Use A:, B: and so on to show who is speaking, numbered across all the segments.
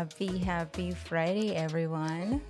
A: Happy Friday, everyone.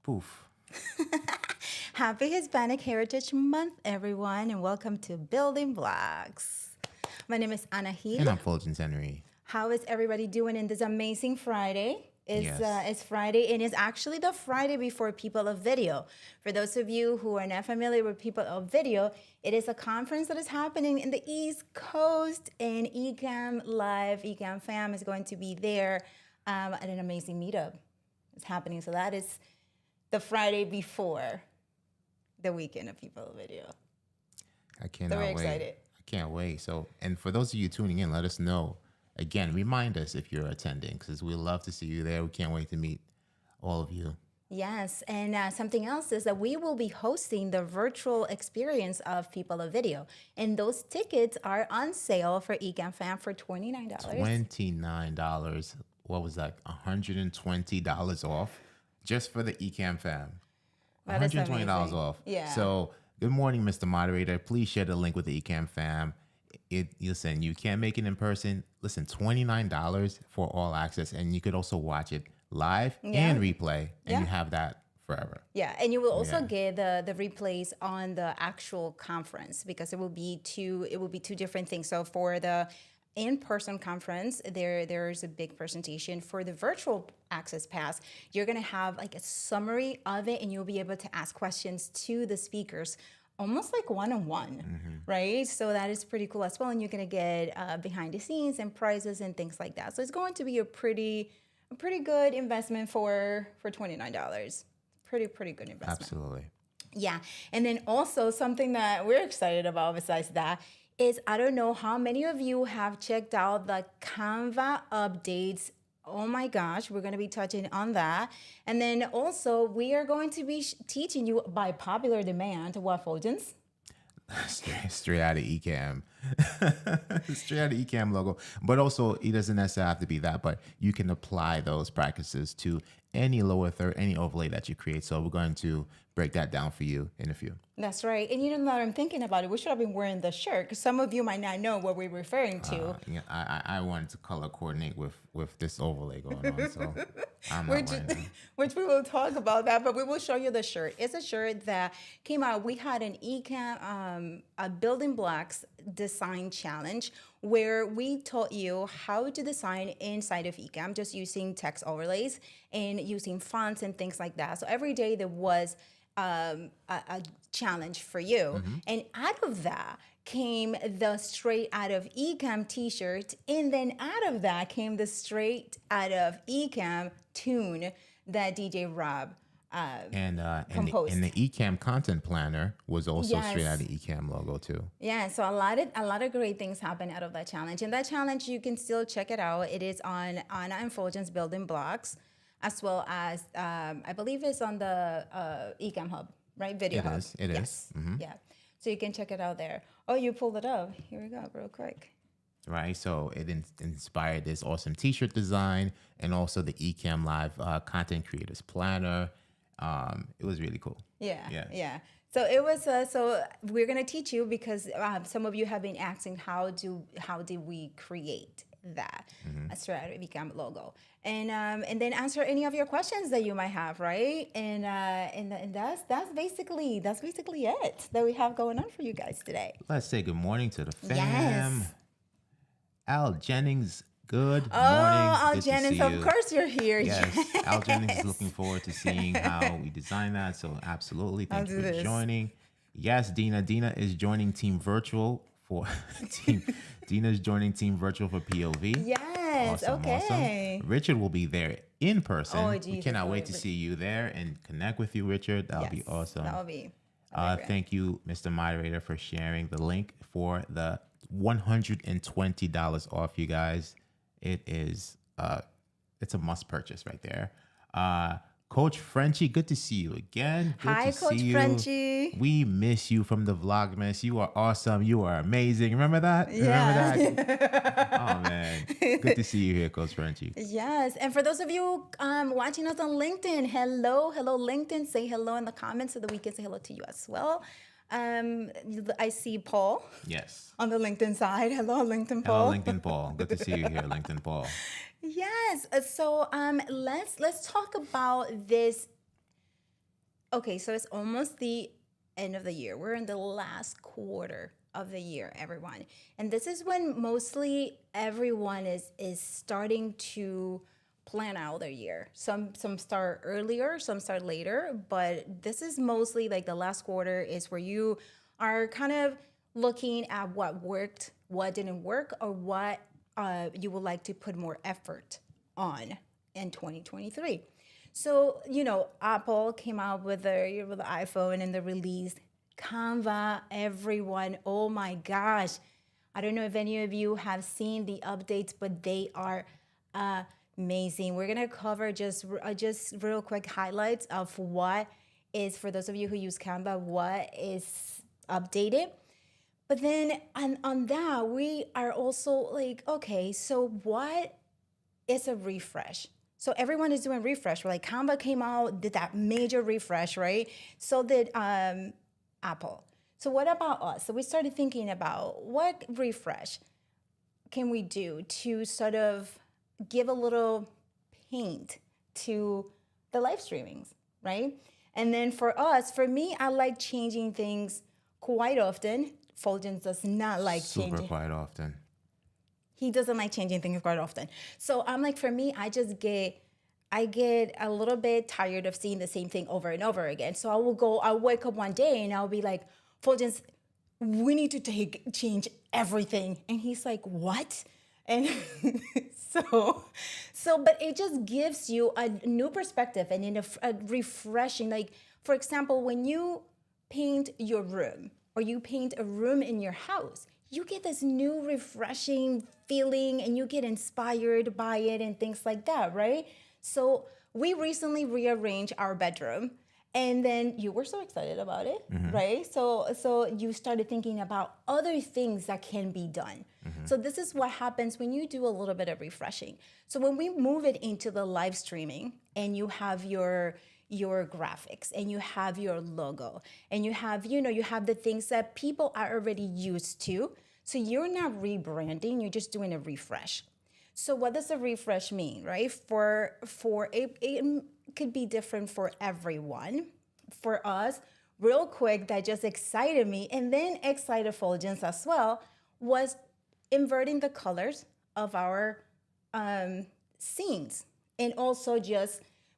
B: Poof.
A: Happy Hispanic Heritage Month, everyone, and welcome to Building Blocks. My name is Ana
B: And I'm Fuljens Henry.
A: How is everybody doing in this amazing Friday?
B: Yes.
A: It's Friday, and it's actually the Friday before People of Video. For those of you who are not familiar with People of Video, it is a conference that is happening in the East Coast, and Ecamm Live, Ecamm Fam is going to be there at an amazing meetup. It's happening, so that is the Friday before the weekend of People of Video.
B: I cannot
A: Very
B: wait.
A: excited.
B: I can't wait. So, and for those of you tuning in, let us know. Again, remind us if you're attending because we love to see you there. We can't wait to meet all of you.
A: Yes, and something else is that we will be hosting the virtual experience of People of Video. And those tickets are on sale for Ecamm Fam for $29.
B: $29. What was that? $120 off just for the Ecamm Fam.
A: That is
B: $120
A: amazing.
B: off.
A: Yeah.
B: So, good morning, Mr. Moderator. Please share the link with the Ecamm Fam. Listen, you can't make it in person. Listen, $29 for all access, and you could also watch it live and replay, and you have that forever.
A: Yeah, and you will also get the replays on the actual conference because it will be two different things. So for the in-person conference, there's a big presentation. For the virtual access pass, you're gonna have like a summary of it, and you'll be able to ask questions to the speakers, almost like one-on-one, right? So that is pretty cool as well, and you're gonna get behind the scenes and prizes and things like that. So it's going to be a pretty good investment for $29. Pretty good investment.
B: Absolutely.
A: Yeah, and then also something that we're excited about besides that is I don't know how many of you have checked out the Canva updates. Oh my gosh, we're going to be touching on that. And then also we are going to be teaching you by popular demand what, Fuljens?
B: Straight out of Ecamm. Straight out of Ecamm logo. But also, it doesn't necessarily have to be that, but you can apply those practices to any lower third, any overlay that you create. So we're going to break that down for you in a few.
A: That's right. And you know, now that I'm thinking about it, we should have been wearing the shirt because some of you might not know what we're referring to.
B: Yeah, I wanted to color coordinate with this overlay going on, so I'm not wearing that.
A: Which we will talk about that, but we will show you the shirt. It's a shirt that came out. We had an Ecamm, a Building Blocks design challenge where we taught you how to design inside of Ecamm just using text overlays and using fonts and things like that. So every day there was a challenge for you. And out of that came the straight out of Ecamm t-shirt. And then out of that came the straight out of Ecamm tune that DJ Rob composed.
B: And the Ecamm content planner was also straight out of Ecamm logo too.
A: Yeah, so a lot of great things happen out of that challenge. And that challenge, you can still check it out. It is on Anna and Fuljens Building Blocks, as well as I believe it's on the Ecamm Hub, right? Video Hub.
B: It is.
A: Yeah. So you can check it out there. Oh, you pulled it up. Here we go, real quick.
B: Right. So it inspired this awesome t-shirt design and also the Ecamm Live content creators planner. It was really cool.
A: Yeah. So it was. So we're gonna teach you because some of you have been asking how did we create that a Strategy Camp logo, and then answer any of your questions that you might have, right? And that's basically it that we have going on for you guys today.
B: Let's say good morning to the fam.
A: Yes.
B: Al Jennings, good morning.
A: Al
B: Good to
A: Jennings,
B: see
A: of
B: you.
A: course you're here.
B: Yes, Al Jennings is looking forward to seeing how we design that. So absolutely, thank you for joining. Yes, Dina is joining Team Virtual for Team. Dina's joining Team Virtual for POV.
A: Yes. Okay.
B: Richard will be there in person.
A: Oh,
B: we
A: Jesus,
B: cannot wait to see you there and connect with you, Richard. That'll be awesome.
A: That'll be.
B: Thank you, Mr. Moderator, for sharing the link for the $120 off, you guys. It is it's a must purchase right there. Coach Frenchie, good to see you again. Good
A: Hi,
B: to
A: Coach
B: see you.
A: Frenchie.
B: We miss you from the Vlogmas. You are awesome. You are amazing. Remember that?
A: Yeah.
B: Remember that? Oh man. Good to see you here, Coach Frenchie.
A: Yes. And for those of you watching us on LinkedIn, hello LinkedIn. Say hello in the comments so that we can say hello to you as well. I see Paul.
B: Yes.
A: On the LinkedIn side. Hello, LinkedIn Paul.
B: Hello, LinkedIn Paul. Good to see you here, LinkedIn Paul.
A: Yes. So let's talk about this. Okay, so it's almost the end of the year. We're in the last quarter of the year, everyone. And this is when mostly everyone is starting to plan out their year. Some start earlier, some start later, but this is mostly like the last quarter is where you are kind of looking at what worked, what didn't work, or what you would like to put more effort on in 2023. So, Apple came out with the iPhone and the release. Canva, everyone, oh my gosh. I don't know if any of you have seen the updates, but they are amazing. We're gonna cover just real quick highlights of what is, for those of you who use Canva, what is updated. But then on that, we are also like, okay, so what is a refresh? So everyone is doing refresh. Like Canva came out, did that major refresh, right? So did Apple. So what about us? So we started thinking about what refresh can we do to sort of give a little paint to the live streamings, right? And then for me, I like changing things quite often. Fuljens does not like changing.
B: Super quite often.
A: He doesn't like changing things quite often. So I'm like, for me, I get a little bit tired of seeing the same thing over and over again. So I'll wake up one day and I'll be like, Fuljens, we need to change everything. And he's like, what? And but it just gives you a new perspective and in a refreshing, like, for example, when you paint your room or you paint a room in your house, you get this new refreshing feeling and you get inspired by it and things like that, right? So we recently rearranged our bedroom and then you were so excited about it, right? So you started thinking about other things that can be done. So this is what happens when you do a little bit of refreshing. So when we move it into the live streaming and you have your graphics and you have your logo and you have the things that people are already used to. So you're not rebranding, you're just doing a refresh. So what does a refresh mean, right? For it could be different for everyone. For us, real quick, that just excited me and then excited Fuljens as well, was inverting the colors of our scenes. And also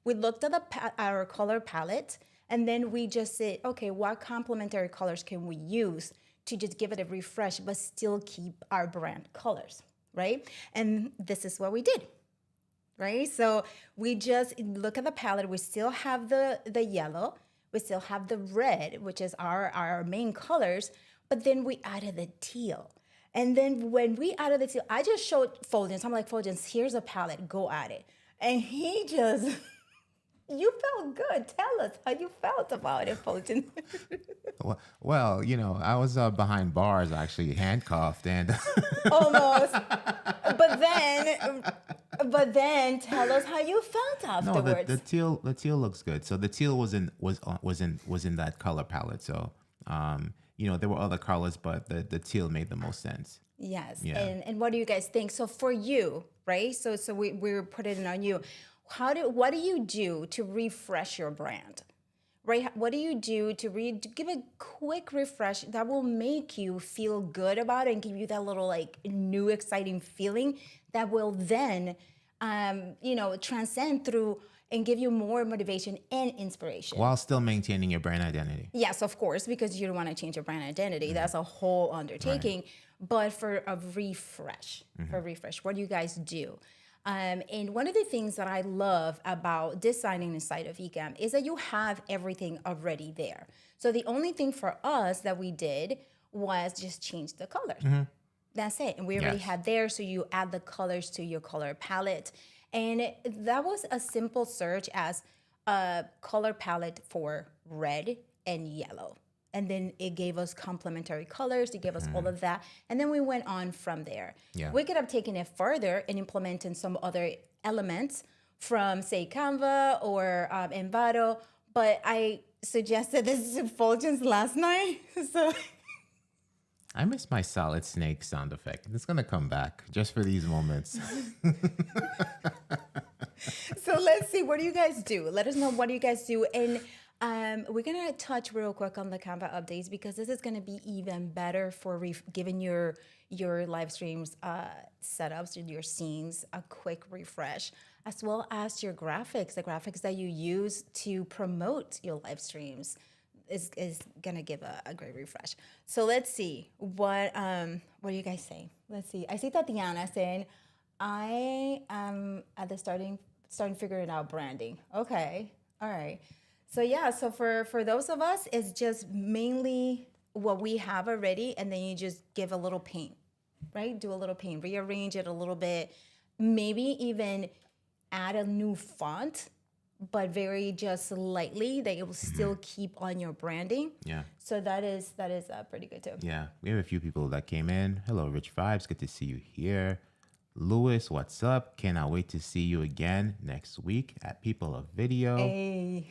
A: we looked at our color palette and then we just said, okay, what complementary colors can we use to just give it a refresh but still keep our brand colors, right? And this is what we did, right? So we just look at the palette. We still have the yellow. We still have the red, which is our main colors, but then we added the teal. And then when we added the teal, I just showed Fuljens. I'm like, Fuljens, here's a palette. Go at it. And he just You felt good. Tell us how you felt about it, Fulton.
B: Well, I was behind bars, actually handcuffed, and
A: Almost. But then, tell us how you felt
B: no, the
A: afterwards.
B: teal looks good. So the teal was in that color palette. So there were other colors, but the teal made the most sense.
A: Yes.
B: Yeah.
A: And what do you guys think? So for you, right? So we're putting it on you. What do you do to refresh your brand? Right? What do you do to give a quick refresh that will make you feel good about it and give you that little like new exciting feeling that will then transcend through and give you more motivation and inspiration.
B: While still maintaining your brand identity.
A: Yes, of course, because you don't want to change your brand identity. That's a whole undertaking. But for a refresh, what do you guys do? And one of the things that I love about designing inside of Ecamm is that you have everything already there. So the only thing for us that we did was just change the colors. That's it. And we already
B: Yes.
A: had there. So you add the colors to your color palette. And that was a simple search as a color palette for red and yellow. And then it gave us complementary colors. It gave us all of that. And then we went on from there.
B: Yeah.
A: We could have taken it further and implemented some other elements from, say, Canva or Envato. But I suggested this to Fuljens last night. So
B: I miss my solid snake sound effect. It's gonna come back just for these moments.
A: So let's see, what do you guys do? Let us know what do you guys do. And we're going to touch real quick on the Canva updates because this is going to be even better for giving your live streams setups and your scenes a quick refresh, as well as your graphics, the graphics that you use to promote your live streams is going to give a great refresh. So let's see, what do you guys say? Let's see. I see Tatiana saying, I am at the starting figuring out branding. Okay. All right. So yeah, so for those of us, it's just mainly what we have already, and then you just give a little paint, right? Do a little paint, rearrange it a little bit, maybe even add a new font, but very just lightly that it will still keep on your branding.
B: Yeah.
A: So that is pretty good too.
B: Yeah. We have a few people that came in. Hello, Rich Vibes. Good to see you here. Lewis, what's up? Cannot wait to see you again next week at People of Video.
A: Hey.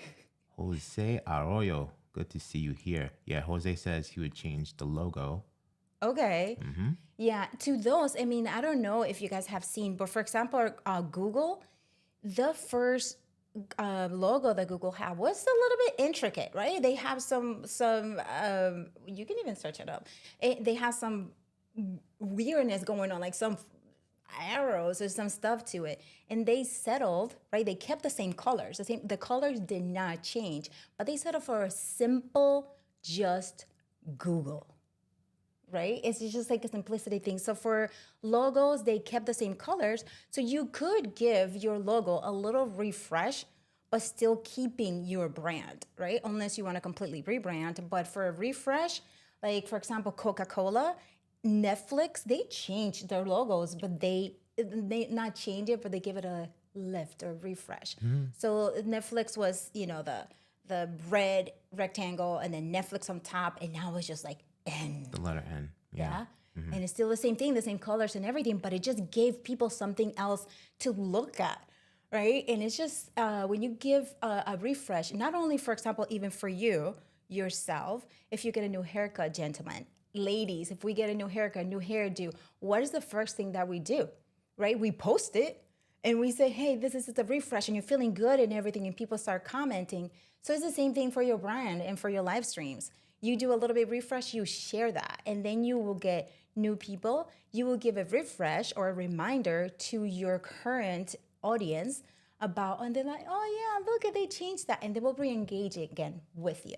B: Jose Arroyo, good to see you here. Yeah, Jose says he would change the logo.
A: Okay. Yeah, to those, I mean, I don't know if you guys have seen, but for example, Google, the first logo that Google had was a little bit intricate, right? They have some you can even search it up. They have some weirdness going on, like some arrows or some stuff to it, and they settled, right? They kept the same colors. The colors did not change, but they settled for a simple just Google, right? It's just like a simplicity thing. So for logos, they kept the same colors, so you could give your logo a little refresh but still keeping your brand, right? Unless you want to completely rebrand. But for a refresh, like for example, Coca-Cola, Netflix, they changed their logos, but they not change it, but they give it a lift or refresh. So Netflix was, the red rectangle and then Netflix on top, and now it's just like N.
B: The letter N.
A: Yeah. And it's still the same thing, the same colors and everything, but it just gave people something else to look at, right? And it's just when you give a refresh, not only, for example, even for you, yourself, if you get a new haircut, gentlemen, ladies, if we get a new haircut, new hairdo, what is the first thing that we do, right? We post it and we say, hey, this is the refresh, and you're feeling good and everything, and people start commenting. So it's the same thing for your brand and for your live streams. You do a little bit refresh, you share that, and then you will get new people. You will give a refresh or a reminder to your current audience about, and they're like, oh yeah, look at, they changed that, and they will re-engage again with you.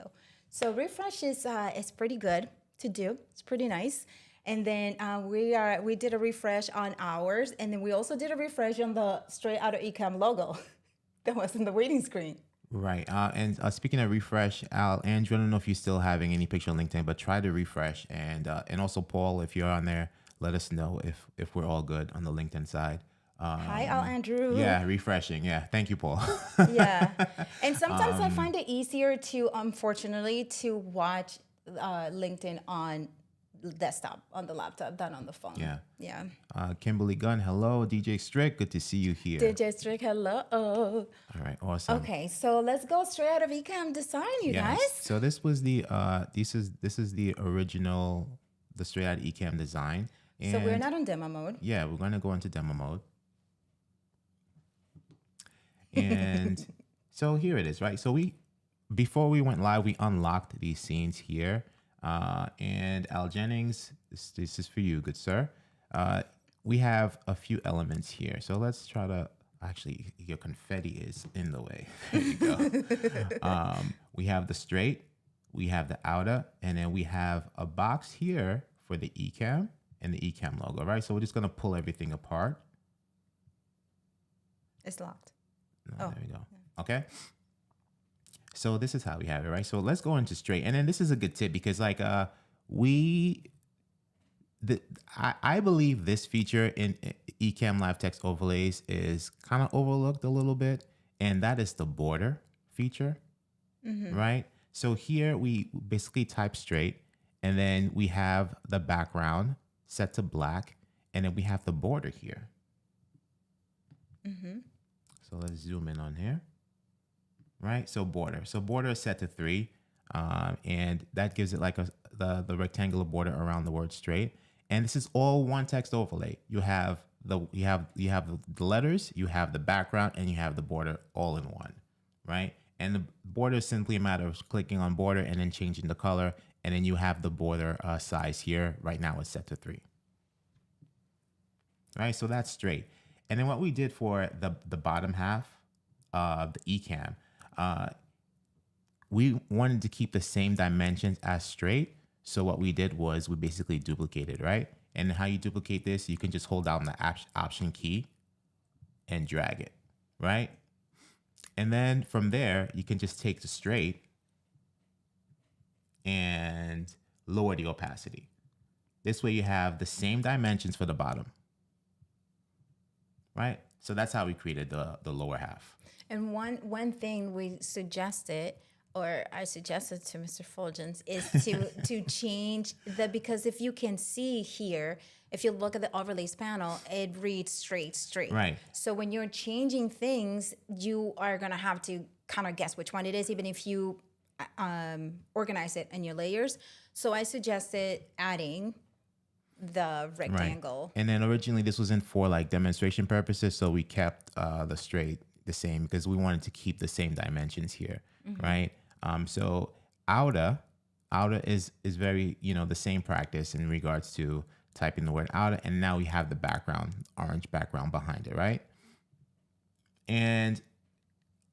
A: So refresh is pretty good to do. It's pretty nice. And then we did a refresh on ours, and then we also did a refresh on the straight Outta Ecamm logo that was in the waiting screen.
B: Right. And speaking of refresh, Andrew, I don't know if you're still having any picture on LinkedIn, but try to refresh. And also, Paul, if you're on there, let us know if we're all good on the LinkedIn side.
A: Hi, Al Andrew.
B: Yeah, refreshing. Yeah, thank you, Paul.
A: Yeah. And sometimes I find it easier to, unfortunately, to watch LinkedIn on desktop, on the laptop, than on the phone.
B: Yeah.
A: Yeah.
B: Kimberly Gunn, hello. DJ Strick, good to see you here.
A: DJ Strick, hello.
B: All right, awesome.
A: Okay, so let's go straight out of Ecamm Design, you
B: Yes.
A: guys.
B: So this was the this is the original, the straight out Ecamm design.
A: So we're
B: And
A: not on demo mode.
B: yeah, we're gonna go into demo mode. And so here it is, right? So before we went live, we unlocked these scenes here. And Al Jennings, this is for you, good sir. We have a few elements here. So let's try to, actually, your confetti is in the way. There you go. We have the straight, we have the outer, and then we have a box here for the Ecamm and the Ecamm logo, right? So we're just gonna pull everything apart.
A: It's locked.
B: No, there we go. Okay. So this is how we have it, right? So let's go into straight. And then this is a good tip because like I believe this feature in Ecamm Live Text Overlays is kind of overlooked a little bit. And that is the border feature, right? So here we basically type straight, and then we have the background set to black, and then we have the border here. So let's zoom in on here. Right, so border. So border is set to 3, and that gives it like the rectangular border around the word straight. And this is all one text overlay. You have the letters, you have the background, and you have the border all in one, right? And the border is simply a matter of clicking on border and then changing the color, and then you have the border size here. Right now it's set to 3. Right, so that's straight. And then what we did for the bottom half of the Ecamm, we wanted to keep the same dimensions as straight. So what we did was we basically duplicated, right? And how you duplicate this, you can just hold down the option key and drag it, right? And then from there, you can just take the straight and lower the opacity. This way you have the same dimensions for the bottom, right? So that's how we created the lower half.
A: And one thing we suggested, or I suggested to Mr. Fuljens, is to change because if you can see here, if you look at the overlays panel, it reads straight.
B: Right.
A: So when you're changing things, you are gonna have to kind of guess which one it is, even if you organize it in your layers. So I suggested adding the rectangle.
B: Right. And then originally this wasn't for like demonstration purposes, so we kept the straight the same because we wanted to keep the same dimensions here, right? So outer is very, the same practice in regards to typing the word outer, and now we have the background, orange background behind it, right? And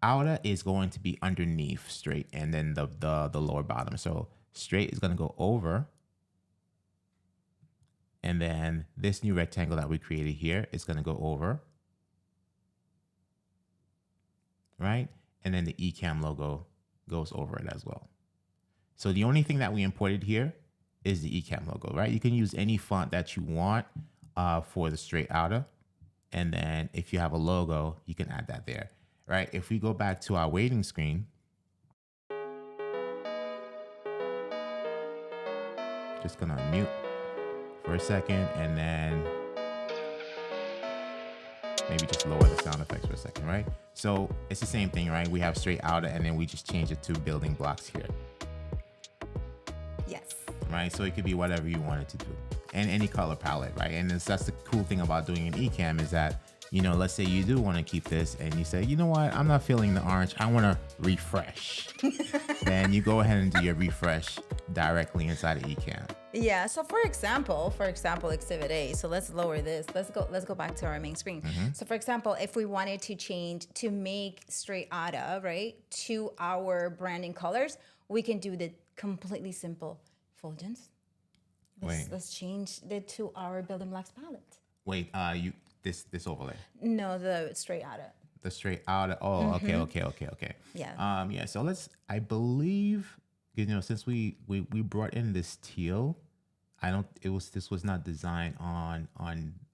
B: outer is going to be underneath straight, and then the lower bottom. So straight is going to go over, and then this new rectangle that we created here is going to go over, right? And then the Ecamm logo goes over it as well. So the only thing that we imported here is the Ecamm logo, right? You can use any font that you want for the straight outer. And then if you have a logo, you can add that there, right? If we go back to our waiting screen, just gonna mute for a second and then maybe just lower the sound effects for a second, right? So it's the same thing, right? We have straight outer and then we just change it to building blocks here.
A: Yes.
B: Right? So it could be whatever you want it to do. And any color palette, right? And that's the cool thing about doing an Ecamm is that, let's say you do want to keep this and you say, you know what, I'm not feeling the orange, I want to refresh. Then you go ahead and do your refresh directly inside of Ecamm.
A: Yeah, so for example, Exhibit A, so let's lower this. Let's go back to our main screen. So for example, if we wanted to make straight outer, right, to our branding colors, we can do the completely simple Fuljens. Let's change it to our building blocks palette.
B: Wait, this overlay?
A: No, the straight outer.
B: The straight outer. Oh, okay.
A: Yeah.
B: Yeah. So I believe, since we brought in this teal, this was not designed on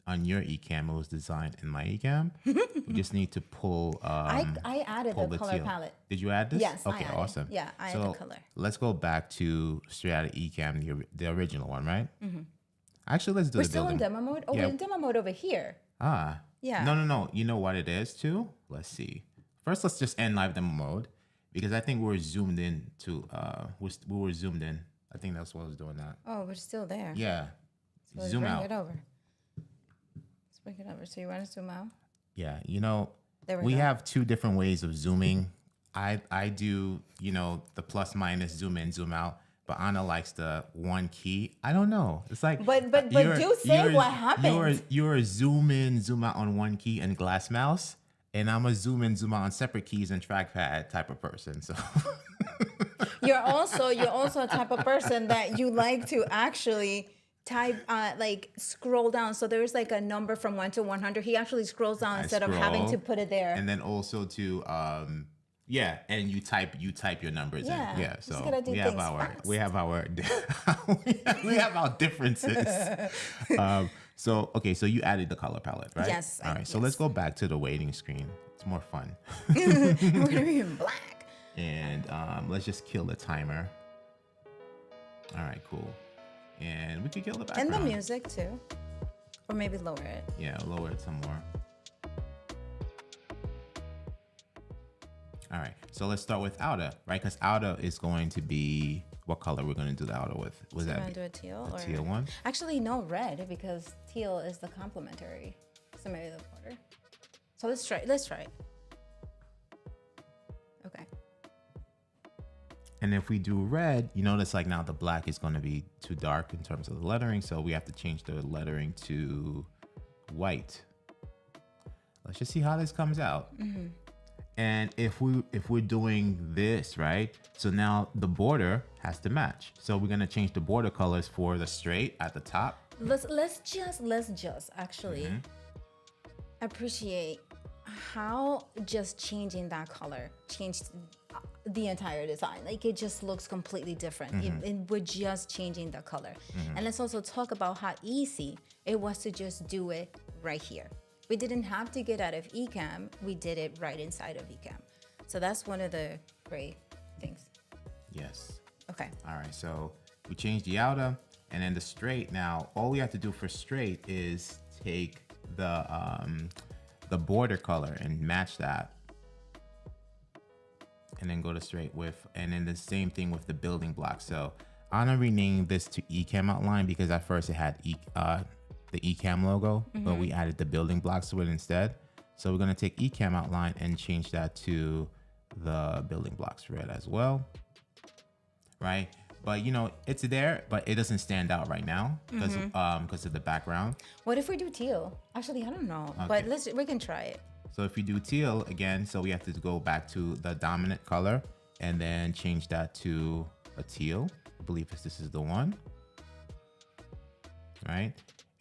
B: on your Ecamm, it was designed in my Ecamm. We just need to pull.
A: I added
B: pull
A: the color
B: teal.
A: palette.
B: Did you add this?
A: Yes, I
B: Okay,
A: added.
B: awesome.
A: Yeah, I added the color.
B: Let's go back to straight out of Ecamm, the original one, right? Actually, let's do
A: We're
B: the
A: still in
B: building.
A: demo mode? Oh,
B: Yeah.
A: we're in demo mode over here.
B: Ah.
A: Yeah.
B: No. You know what it is too? Let's see. First, let's just end live demo mode because I think we're zoomed in to. We were zoomed in. I think that's what was doing that.
A: Oh, we're still there.
B: Yeah.
A: So let's
B: Zoom
A: bring
B: out.
A: it over. Let's bring it over. So you want to zoom out?
B: Yeah.
A: There we
B: We
A: go.
B: have two different ways of zooming. I do, the plus minus zoom in, zoom out. But Anna likes the one key. I don't know. It's like,
A: But do say what happened.
B: You're a zoom in, zoom out on one key and glass mouse, and I'm a zoom in, zoom out on separate keys and trackpad type of person. So
A: You're also a type of person that you like to actually type like scroll down. So there's like a number from 1 to 100. He actually scrolls down instead of having to put it there.
B: and then also to yeah, and you type your numbers
A: Yeah,
B: in. Yeah,
A: just
B: so
A: gotta do
B: we have
A: things
B: our
A: fast.
B: we have our we have our differences. So okay, so you added the color palette, right?
A: Yes,
B: All right, so
A: yes.
B: let's go back to the waiting screen. It's more fun.
A: We're gonna be in black.
B: And let's just kill the timer. All right, cool. And we could kill the background.
A: And the music too. Or maybe lower it.
B: Yeah, lower it some more. All right, so let's start with outer, right? Because outer is going to be what color we're going to do the outer with? Was
A: We're
B: that
A: gonna do a teal or
B: teal one?
A: actually no, red, because teal is the complementary. So maybe the border. So let's try it. Okay.
B: And if we do red, you notice like now the black is going to be too dark in terms of the lettering, so we have to change the lettering to white. Let's just see how this comes out. And if we're doing this, right? So now the border has to match. So we're gonna change the border colors for the straight at the top.
A: Let's just actually appreciate how just changing that color changed the entire design. Like it just looks completely different. We're just changing the color. And let's also talk about how easy it was to just do it right here. We didn't have to get out of Ecamm. We did it right inside of Ecamm. So that's one of the great things.
B: Yes.
A: Okay.
B: All right, so we changed the outer and then the straight. Now, all we have to do for straight is take the border color and match that. And then go to straight with, and then the same thing with the building block. So I'm gonna rename this to Ecamm outline because at first it had the Ecamm logo, but we added the building blocks to it instead. So we're gonna take Ecamm outline and change that to the building blocks red as well, right? But it's there, but it doesn't stand out right now because of the background.
A: What if we do teal? Actually, I don't know, but we can try it.
B: So if you do teal again, so we have to go back to the dominant color and then change that to a teal. I believe this is the one, right?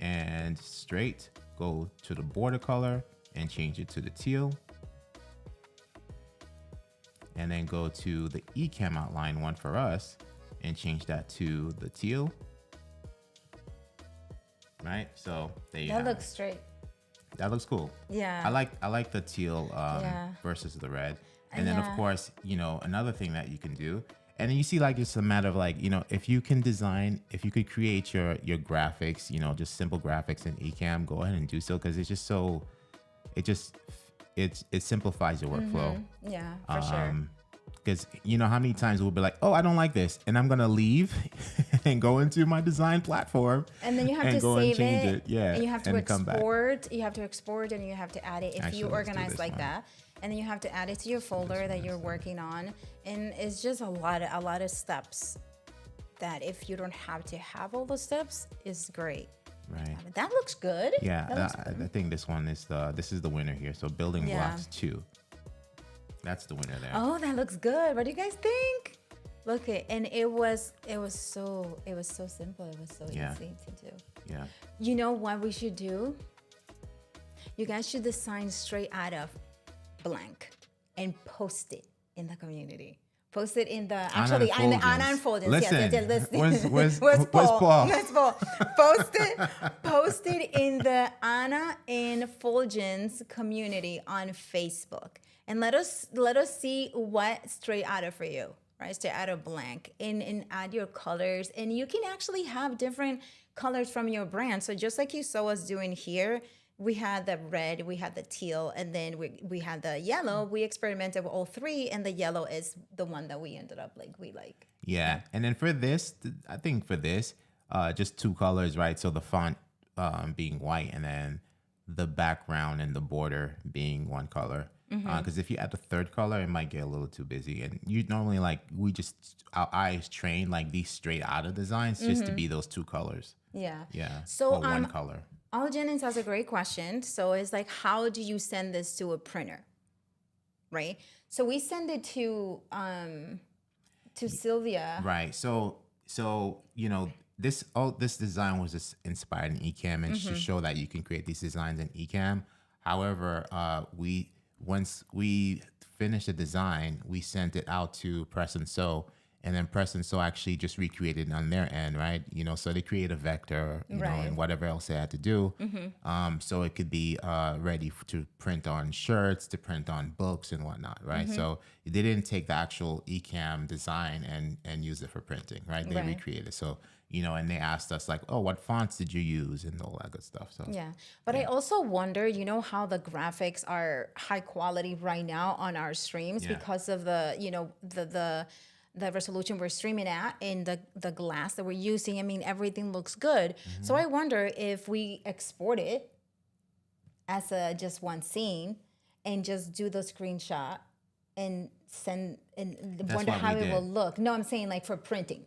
B: And straight, go to the border color and change it to the teal. And then go to the Ecamm outline one for us and change that to the teal. Right? So there you
A: That
B: have
A: looks
B: it.
A: straight.
B: That looks cool.
A: Yeah.
B: I like the teal versus the red. And then of course, another thing that you can do, and then you see like it's a matter of like, if you can design, if you could create your graphics, just simple graphics in Ecamm, go ahead and do so because it's just so, it simplifies your workflow.
A: Yeah, for sure.
B: Because how many times we'll be like, oh, I don't like this, and I'm gonna leave and go into my design platform,
A: And then you have
B: and
A: to
B: go and
A: save
B: change
A: it.
B: Yeah,
A: And you have to
B: and come back.
A: export. You have to export and you have to add it if
B: Actually,
A: you
B: let's do
A: organize
B: this
A: like
B: one.
A: that. And then you have to add it to your folder that you're working on. And it's just a lot of steps that if you don't have to have all the steps is great.
B: Right.
A: But that looks good.
B: Yeah,
A: That looks
B: I think this one is the winner here. So building
A: Yeah.
B: blocks 2. That's the winner there.
A: Oh, that looks good. What do you guys think? Look it, and it was so simple. It was so
B: Yeah.
A: easy to do.
B: Yeah.
A: You know what we should do? You guys should design straight out of blank and post it in the community. Post it in the
B: Anna and
A: Anna and
B: Fuljens.
A: Fuljens.
B: Listen,
A: Yes.
B: where's Paul?
A: Where's Paul? Post it in the Anna and Fuljens community on Facebook, and let us see what straight out of for you, right? Straight out of blank, and add your colors, and you can actually have different colors from your brand. So just like you saw us doing here. We had the red, we had the teal, and then we had the yellow. We experimented with all three, and the yellow is the one that we ended up we like.
B: Yeah, and then for this, I think for this, just two colors, right? So the font being white, and then the background and the border being one color. Because if you add the third color, it might get a little too busy. And you normally our eyes train like these straight out of designs just to be those two colors.
A: Yeah.
B: Yeah.
A: So
B: or one color.
A: All Jennings has a great question. So it's like, how do you send this to a printer? Right? So we send it to Sylvia.
B: Right. So this design was just inspired in Ecamm and to show that you can create these designs in Ecamm. However, once we finished the design, we sent it out to Press and Sew. And then Press and Sew actually just recreated it on their end, right? So they create a vector, you know, and whatever else they had to do. So it could be ready to print on shirts, to print on books and whatnot, right? So they didn't take the actual Ecamm design and use it for printing, right? They recreated. So, and they asked us like, oh, what fonts did you use and all that good stuff. So
A: yeah. But I also wonder, how the graphics are high quality right now on our streams because of the, the resolution we're streaming at and the glass that we're using. I mean, everything looks good. So I wonder if we export it as just one scene and just do the screenshot and send and wonder how it will look. No, I'm saying like for printing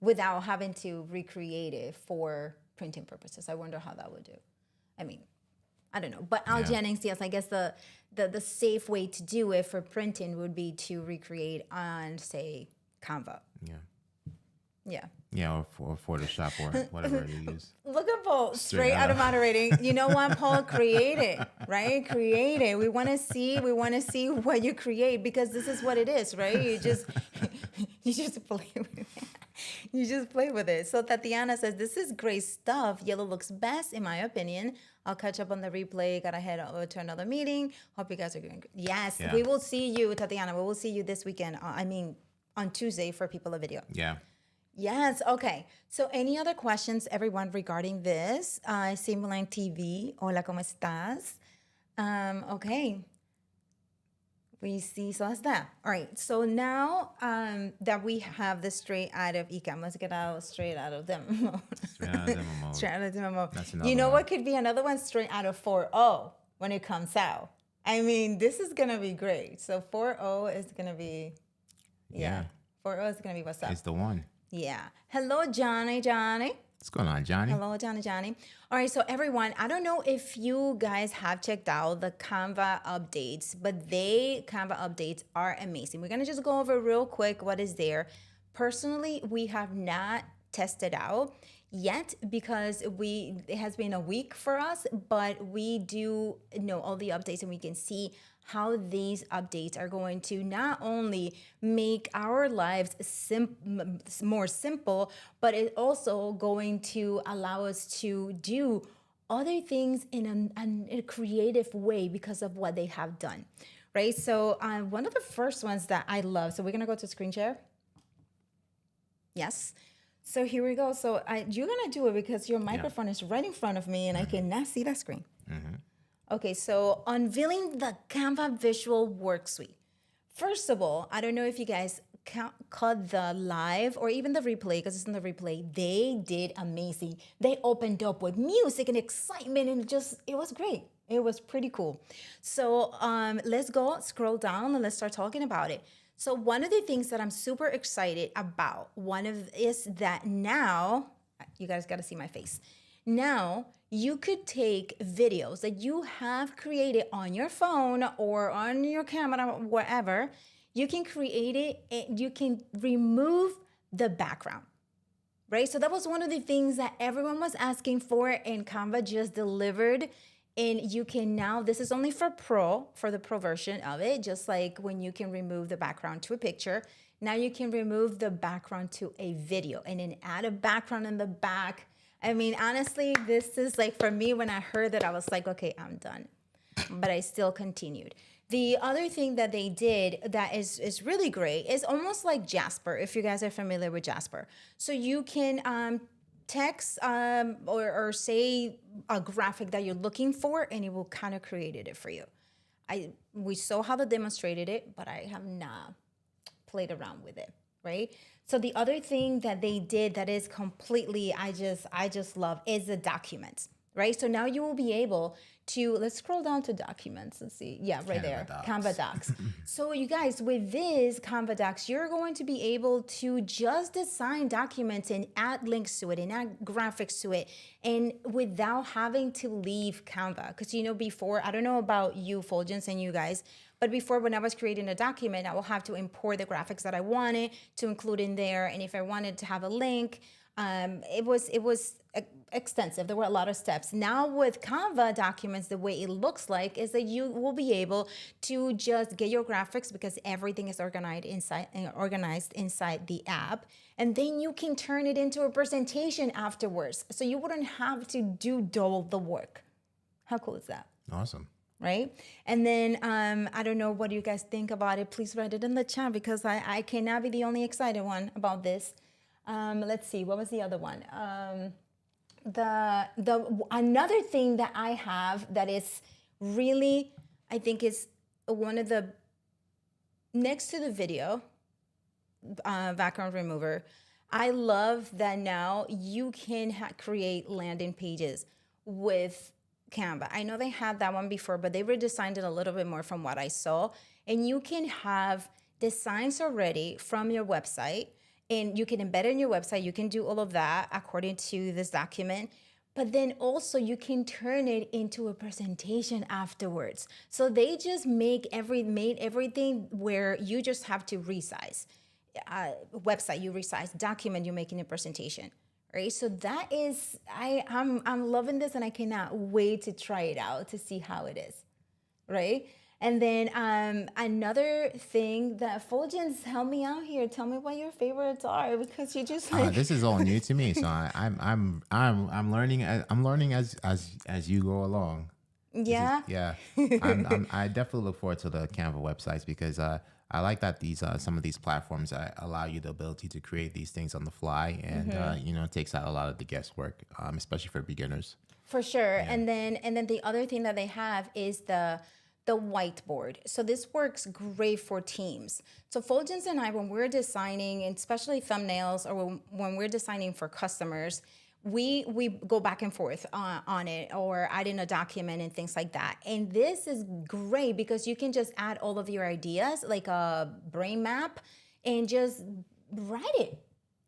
A: without having to recreate it for printing purposes. I wonder how that would do. I mean, I don't know. But Al Jennings, yes, I guess the safe way to do it for printing would be to recreate on, say, Canva.
B: Yeah.
A: Yeah.
B: Yeah, or Photoshop or whatever you use.
A: Look at Paul, straight out of moderating. You know what, Paul? Create it, right? Create it. We want to see what you create because this is what it is, right? You just play with it. You just play with it. So Tatiana says, this is great stuff. Yellow looks best, in my opinion. I'll catch up on the replay. Got to head over to another meeting. Hope you guys are doing good. Yes, we will see you, Tatiana. We will see you this weekend. On Tuesday for People of Video.
B: Yeah.
A: Yes. Okay. So any other questions, everyone, regarding this? Simulan TV. Hola, ¿cómo estás? Okay. We see, so that's that. All right. So now that we have the straight out of Ecamm, let's get out straight out of demo mode.
B: Straight out of demo mode.
A: Straight out of demo mode.
B: That's another
A: You know
B: one.
A: what could be another one? Straight out of 4.0 when it comes out. I mean, this is going to be great. So 4.0 is going to be, 4.0 is going to be what's up.
B: It's the one.
A: Yeah. Hello, Johnny.
B: What's going on, Johnny?
A: Hello, Johnny. All right, so everyone, I don't know if you guys have checked out the Canva updates, but Canva updates are amazing. We're going to just go over real quick what is there. Personally, we have not tested out yet because it has been a week for us, but we do know all the updates and we can see how these updates are going to not only make our lives more simple, but it's also going to allow us to do other things in a creative way because of what they have done, right? So one of the first ones that I love, so we're gonna go to screen share. Yes. So here we go. So you're gonna do it because your microphone is right in front of me and I cannot see that screen. Okay, so unveiling the Canva Visual Work Suite. First of all, I don't know if you guys caught the live or even the replay, because it's in the replay. They did amazing. They opened up with music and excitement and it was great. It was pretty cool. So let's scroll down and let's start talking about it. So one of the things that I'm super excited about, is that now, you guys got to see my face. Now, you could take videos that you have created on your phone or on your camera, wherever. You can create it and you can remove the background, right? So that was one of the things that everyone was asking for, and Canva just delivered And you can now, this is only for the pro version of it, just like when you can remove the background to a picture. Now you can remove the background to a video and then add a background in the back. I mean, honestly, this is like, for me, when I heard that, I was like, okay, I'm done. But I still continued. The other thing that they did that is really great is almost like Jasper, if you guys are familiar with Jasper. So you can text or say a graphic that you're looking for, and it will kind of create it for you. We saw how they demonstrated it, but I have not played around with it, right? So the other thing that they did that is completely, I just love, is the documents, right? So now you will be able to, let's scroll down to documents and see. Yeah, right there, Canva Docs. So you guys, with this Canva Docs, you're going to be able to just design documents and add links to it and add graphics to it, and without having to leave Canva. Because before, I don't know about you, Fuljens, and you guys, but before, when I was creating a document, I will have to import the graphics that I wanted to include in there. And if I wanted to have a link, it was extensive. There were a lot of steps. Now with Canva documents, the way it looks like is that you will be able to just get your graphics, because everything is organized inside the app. And then you can turn it into a presentation afterwards. So you wouldn't have to do double the work. How cool is that?
B: Awesome.
A: Right? And then I don't know what you guys think about it. Please write it in the chat, because I cannot be the only excited one about this. Let's see, what was the other one? Another thing that I have that is really, I think is one of the, next to the video background remover, I love that now you can create landing pages with Canva. I know they had that one before, but they redesigned it a little bit more from what I saw. And you can have designs already from your website, and you can embed it in your website. You can do all of that according to this document. But then also you can turn it into a presentation afterwards. So they just made everything where you just have to resize. Website, you resize. Document, you're making a presentation. Right, so that is, I'm loving this, and I cannot wait to try it out to see how it is, right? And then another thing that, Fulgens, help me out here. Tell me what your favorites are, because you just like
B: this is all new to me, so I'm learning. I'm learning as you go along.
A: Yeah.
B: I definitely look forward to the Canva websites, because I like that these some of these platforms allow you the ability to create these things on the fly, and it takes out a lot of the guesswork, especially for beginners.
A: For sure. Yeah. And then the other thing that they have is the whiteboard. So this works great for teams. So Fulgens and I, when we're designing, and especially thumbnails, or when we're designing for customers, we go back and forth on it, or add in a document and things like that. And this is great because you can just add all of your ideas, like a brain map, and just write it.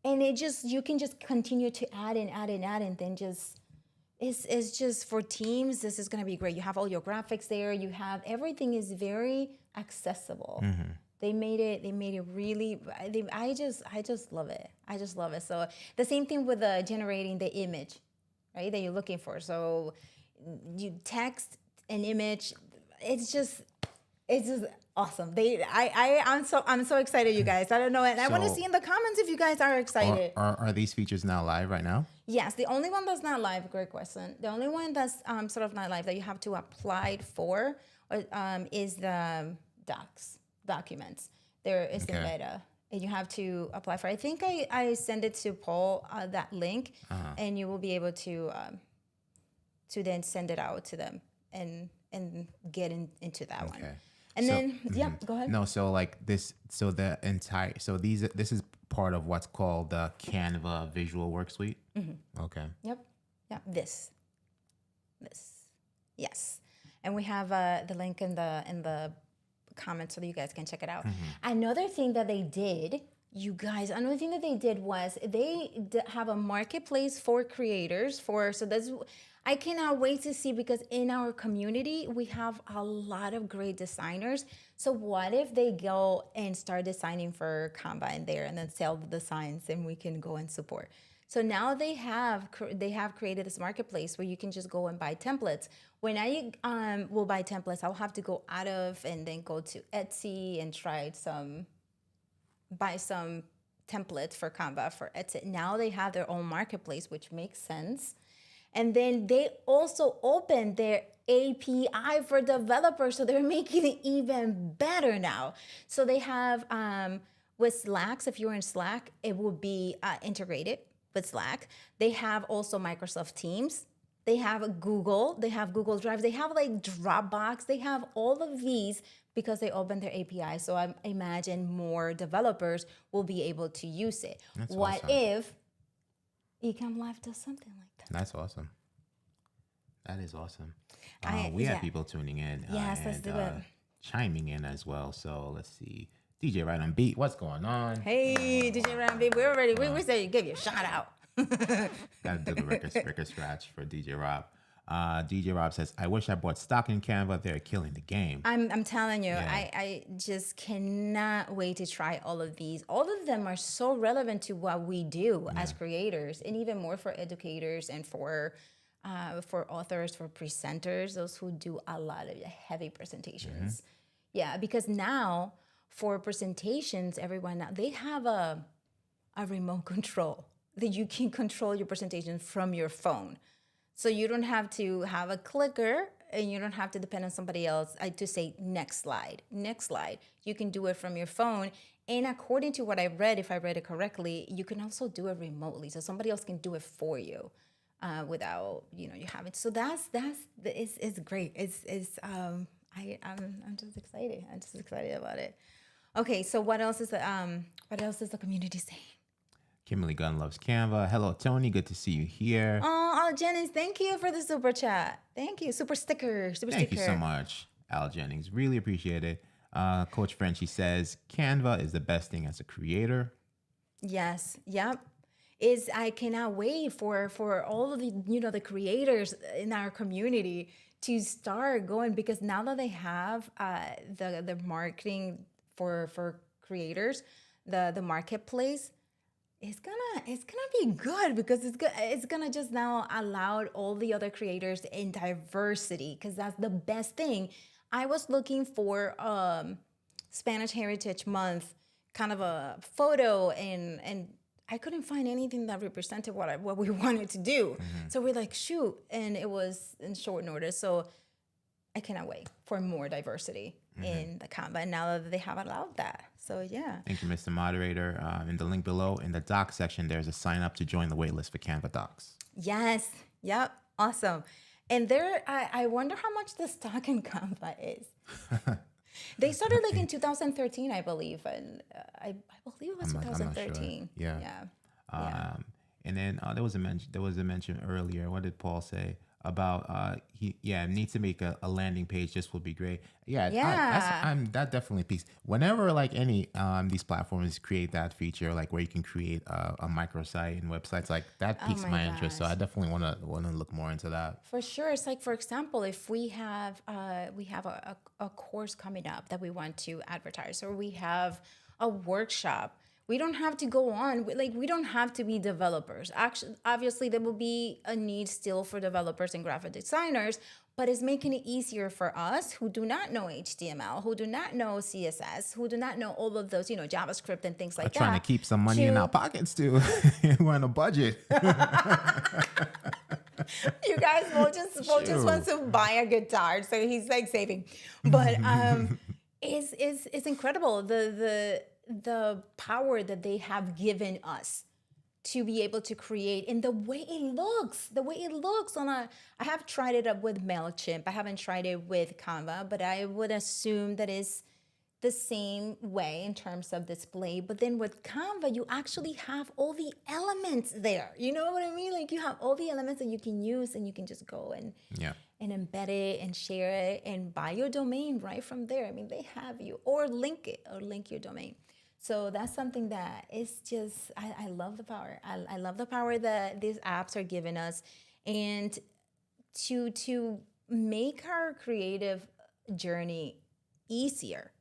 A: And you can just continue to add and add and add, and then just, it's just for teams, this is going to be great. You have all your graphics there. You have, everything is very accessible. Mm-hmm. They made it really, I just love it. I just love it. So the same thing with generating the image, right, that you're looking for. So you text an image. It's just awesome. I'm so excited, you guys. I don't know. And I want to see in the comments if you guys are excited.
B: Are these features now live right now?
A: Yes. The only one that's not live, great question. The only one that's sort of not live that you have to apply for is the documents. There is in beta, and you have to apply for. I think I send it to Paul, that link, and you will be able to then send it out to them and get into that one. And so, then go ahead.
B: No, so like this, so the entire, so this is part of what's called the Canva Visual Work Suite. Mm-hmm. Okay.
A: Yep. Yeah. This. Yes. And we have the link in the comments so that you guys can check it out. Mm-hmm. Another thing that they did, you guys, was they have a marketplace for creators I cannot wait to see, because in our community, we have a lot of great designers. So what if they go and start designing for Canva in there, and then sell the designs, and we can go and support. So now they have created this marketplace where you can just go and buy templates. When I will buy templates, I'll have to go out of and then go to Etsy and buy some templates for Canva for Etsy. Now they have their own marketplace, which makes sense. And then they also opened their API for developers, so they're making it even better now. So they have with Slack, if you're in Slack, it will be integrated with Slack. They have also Microsoft Teams. They have Google. They have Google Drive. They have like Dropbox. They have all of these because they opened their API. So I imagine more developers will be able to use it.
B: That's
A: what
B: awesome.
A: if Ecamm Live does something like that?
B: That's awesome. That is awesome.
A: Yeah.
B: have people tuning in
A: Yes, let's do it.
B: chiming in as well. So let's see. DJ Right on Beat, what's going on?
A: Hey, DJ Round Baby, we're ready. We say give you a shout out.
B: Gotta do the record scratch for DJ Rob. DJ Rob says, I wish I bought stock in Canva. They're killing the game.
A: I'm telling you,
B: Yeah.
A: I just cannot wait to try all of these. All of them are so relevant to what we do as creators, and even more for educators and for authors, for presenters, those who do a lot of heavy presentations. Yeah, because now for presentations, everyone now they have a remote control that you can control your presentation from your phone. So you don't have to have a clicker and you don't have to depend on somebody else to say next slide, next slide. You can do it from your phone. And according to what I read, if I read it correctly, you can also do it remotely. So somebody else can do it for you without, you having. So it's great. I'm just excited. I'm just excited about it. Okay, so what else is the community saying?
B: Kimberly Gunn loves Canva. Hello, Tony. Good to see you here.
A: Oh, Jennings, thank you for the super chat. Thank you. Super sticker.
B: Thank you so much, Al Jennings. Really appreciate it. Coach Frenchie says, Canva is the best thing as a creator.
A: Yes. Yep. I cannot wait for all of the the creators in our community to start going, because now that they have the marketing for creators, the marketplace, it's gonna be good, because it's gonna just now allow all the other creators in diversity, because that's the best thing. I was looking for Spanish Heritage Month kind of a photo, and I couldn't find anything that represented what we wanted to do. So we're like, shoot, and it was in short notice. So I cannot wait for more diversity in the Canva, and now that they have allowed that. So yeah.
B: Thank you, Mr. Moderator. In the link below, in the docs section, there's a sign up to join the waitlist for Canva Docs.
A: Yes. Yep. Awesome. And I wonder how much the stock in Canva is. They started like in 2013, I believe, and I believe it was
B: I'm not
A: 2013.
B: sure. Yeah. And then there was a mention earlier. What did Paul say about needs to make a landing page? Just would be great. That definitely piques. Whenever like any these platforms create that feature, like where you can create a microsite and websites, like that piques my interest. So I definitely want to look more into that.
A: For sure. It's like, for example, if we have a course coming up that we want to advertise, or we have a workshop, we don't have to go on. We don't have to be developers. Actually, obviously, there will be a need still for developers and graphic designers, but it's making it easier for us who do not know HTML, who do not know CSS, who do not know all of those, JavaScript and things like that.
B: Trying to keep some money in our pockets too. We're on a budget.
A: You guys will just want to buy a guitar, so he's like saving. But it's incredible the power that they have given us to be able to create, and the way it looks I have tried it up with MailChimp. I haven't tried it with Canva, but I would assume that is the same way in terms of display. But then with Canva, you actually have all the elements there. You know what I mean? Like, you have all the elements that you can use, and you can just go and embed it and share it and buy your domain right from there. I mean, they have you, or link your domain. So that's something that is just, I love the power. I love the power that these apps are giving us, and to make our creative journey easier,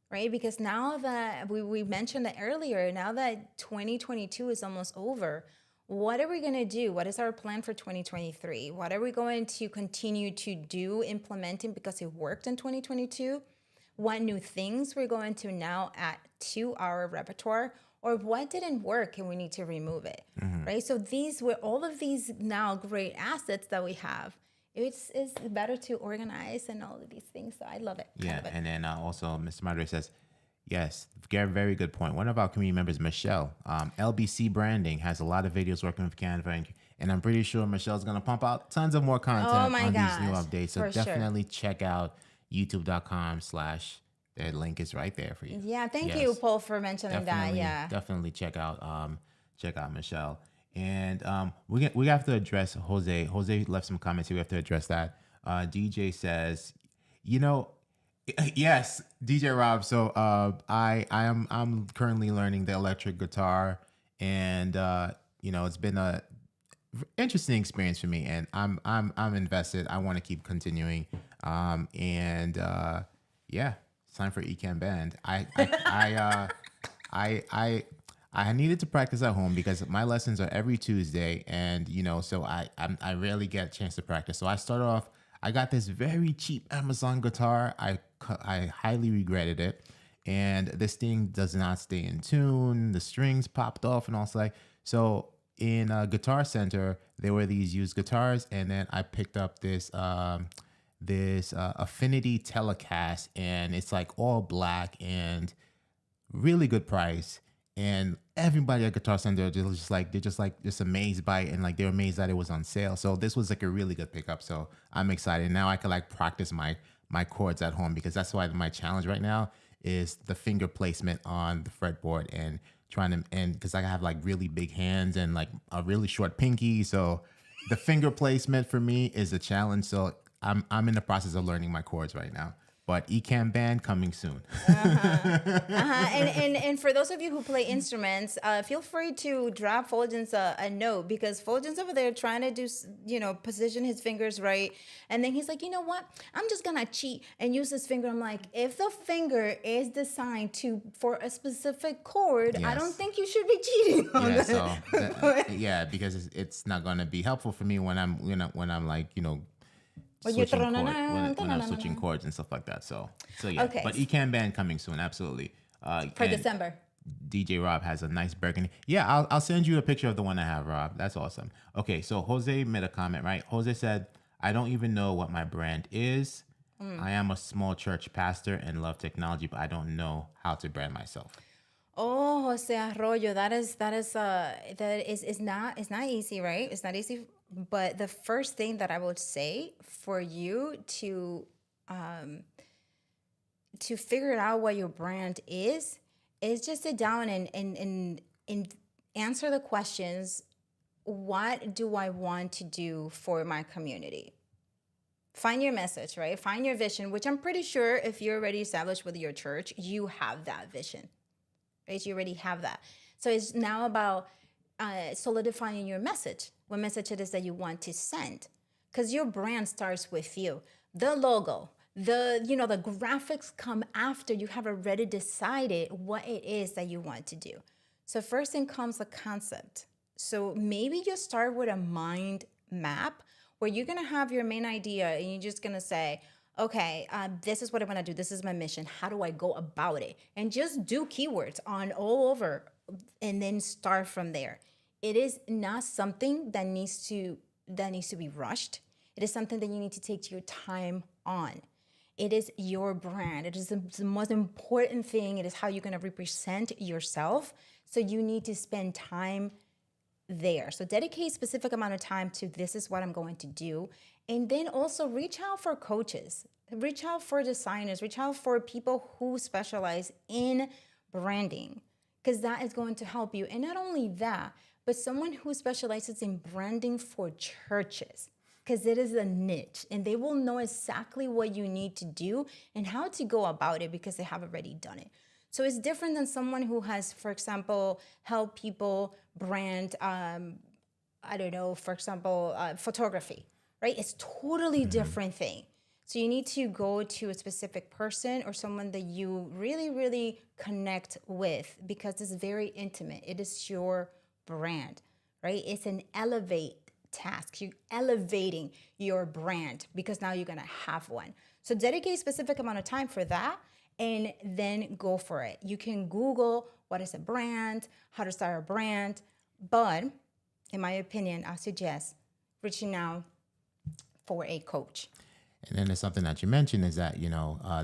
A: right? Because now that we mentioned that earlier, now that 2022 is almost over, what are we going to do? What is our plan for 2023? What are we going to continue to do, implementing because it worked in 2022? What new things we're going to now add to our repertoire, or what didn't work and we need to remove it, right? So these were all of these now great assets that we have. It's better to organize and all of these things. So I love it. I
B: Yeah,
A: love it.
B: and then also Mr. Madre says, yes, very good point. One of our community members, Michelle, LBC Branding, has a lot of videos working with Canva, and I'm pretty sure Michelle's gonna pump out tons of more content
A: Oh my
B: on these new
A: gosh,
B: updates. So
A: for sure.
B: definitely check out youtube.com/. Their link is right there for you.
A: Yeah, thank you,
B: Yes,
A: Paul, for mentioning that.
B: definitely,
A: Yeah.
B: definitely check out Michelle. And we have to address Jose. Jose left some comments here. We have to address that. DJ says, you know, yes, DJ Rob. So I'm currently learning the electric guitar, and it's been a interesting experience for me, and I'm invested. I want to keep continuing. Yeah, it's time for Ecamm Band. I needed to practice at home because my lessons are every Tuesday, and so I rarely get a chance to practice. So I started off. I got this very cheap Amazon guitar. I highly regretted it, and this thing does not stay in tune. The strings popped off and all like so. In a Guitar Center, there were these used guitars, and then I picked up this Affinity Telecast, and it's like all black and really good price. And everybody at Guitar Center they're just amazed by it, and like they're amazed that it was on sale. So this was like a really good pickup. So I'm excited now. I can like practice my chords at home, because that's why my challenge right now is the finger placement on the fretboard, and because I have like really big hands and like a really short pinky. So the finger placement for me is a challenge. So I'm in the process of learning my chords right now. But Ecamm Band coming soon.
A: And for those of you who play instruments, feel free to drop Fuljens a note, because Fuljens over there trying to do, position his fingers right. And then he's like, you know what? I'm just going to cheat and use this finger. I'm like, if the finger is designed for a specific chord, I don't
B: Yes.
A: think you should be cheating on
B: Yeah,
A: that.
B: so because it's not gonna be helpful for me when I'm like
A: When you're
B: when I'm switching chords and stuff like that. So yeah.
A: Okay.
B: But Ecamm Band coming soon, absolutely.
A: For
B: And
A: December.
B: DJ Rob has a nice burgundy. Yeah, I'll send you a picture of the one I have, Rob. That's awesome. Okay, so Jose made a comment, right? Jose said, I don't even know what my brand is. I am a small church pastor and love technology, but I don't know how to brand myself.
A: Oh, Jose Arroyo, that is it's not easy, right? It's not easy. But the first thing that I would say for you to figure out what your brand is just sit down and answer the questions. What do I want to do for my community? Find your message, right? Find your vision, which I'm pretty sure if you're already established with your church, you have that vision, right? You already have that. So it's now about solidifying your message, what message it is that you want to send, because your brand starts with you. The logo, the graphics come after you have already decided what it is that you want to do. So first thing comes the concept. So maybe you start with a mind map where you're gonna have your main idea and you're just gonna say, okay, this is what I want to do. This is my mission. How do I go about it? And just do keywords on all over, and then start from there. It is not something that needs to be rushed. It is something that you need to take your time on. It is your brand. It is the most important thing. It is how you're going to represent yourself. So you need to spend time there. So dedicate a specific amount of time to this is what I'm going to do. And then also reach out for coaches, reach out for designers, reach out for people who specialize in branding, because that is going to help you. And not only that, but someone who specializes in branding for churches, because it is a niche and they will know exactly what you need to do and how to go about it because they have already done it. So it's different than someone who has, for example, helped people brand, for example, photography, right? It's totally different thing. So you need to go to a specific person or someone that you really, really connect with, because it's very intimate. It is your brand. right? It's an elevate task. You're elevating your brand because now you're going to have one. So dedicate a specific amount of time for that and then go for it. You can Google what is a brand, how to start a brand, but in my opinion, I suggest reaching out for a coach.
B: And then there's something that you mentioned is that,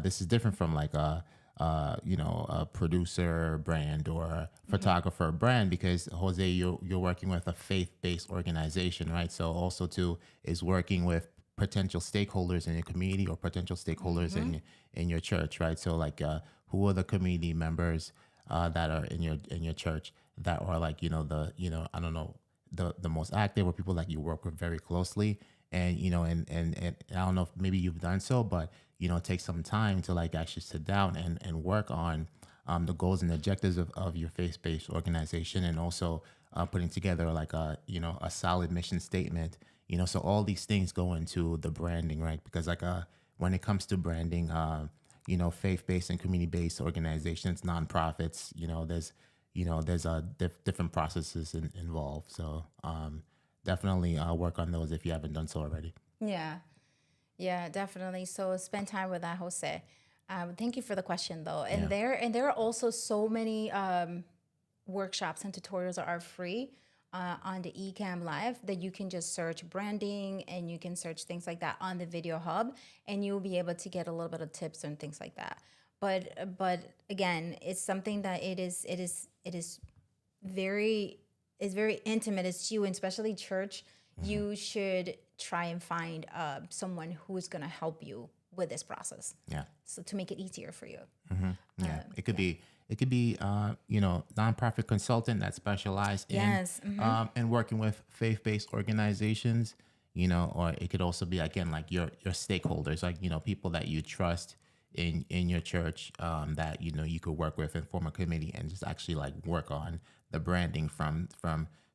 B: this is different from like a producer brand or a photographer brand, because Jose, you're working with a faith-based organization, right? So also too is working with potential stakeholders in your community or potential stakeholders in your church, right? So like, who are the community members that are in your church that are like, I don't know, the most active, or people that you work with very closely. And and I don't know if maybe you've done so, but take some time to like actually sit down and work on the goals and objectives of your faith-based organization, and also putting together like a solid mission statement. So all these things go into the branding, right? Because like when it comes to branding, faith-based and community-based organizations, nonprofits, there's different processes involved. So definitely work on those if you haven't done so already.
A: Yeah, definitely. So spend time with that, Jose. Thank you for the question, though. And
B: Yeah.
A: there are also so many workshops and tutorials that are free on the Ecamm Live that you can just search branding, and you can search things like that on the Video Hub, and you'll be able to get a little bit of tips and things like that. But again, it's something that it is very intimate. It's you, and especially church. You should try and find someone who is going to help you with this process.
B: Yeah.
A: So to make it easier for you.
B: Yeah. It could be nonprofit consultant that specialize in and working with faith-based organizations, or it could also be again like your stakeholders, like people that you trust in your church, that you could work with and form a committee and just actually like work on the branding from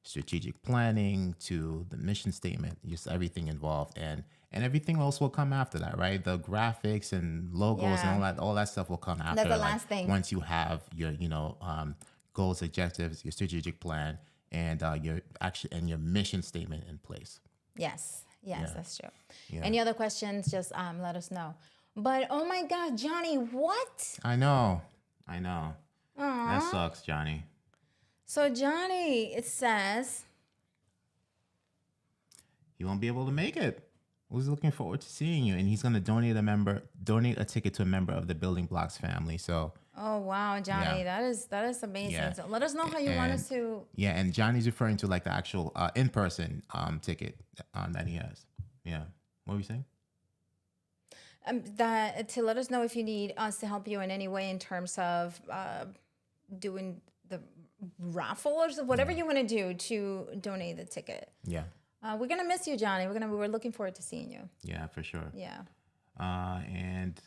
B: strategic planning to the mission statement, just everything involved, and everything else will come after that, right? The graphics and logos and all that stuff will come after.
A: That's the
B: like,
A: last thing.
B: Once you have your goals, objectives, your strategic plan, and your mission statement in place.
A: Yes, that's true.
B: Yeah.
A: Any other questions? Just let us know. But oh my God, Johnny, what?
B: I know. That sucks, Johnny.
A: So Johnny, it says
B: he won't be able to make it. He's looking forward to seeing you, and he's going to donate a ticket to a member of the Building Blocks family. So,
A: oh wow, Johnny, that is amazing.
B: Yeah.
A: So let us know how you want us to.
B: Yeah, and Johnny's referring to like the actual in-person ticket that he has. Yeah, what were you saying?
A: That to let us know if you need us to help you in any way in terms of doing the raffle or whatever you want to do to donate the ticket.
B: Yeah.
A: We're gonna miss you, Johnny. We're looking forward to seeing you.
B: Yeah, for sure.
A: Yeah.
B: And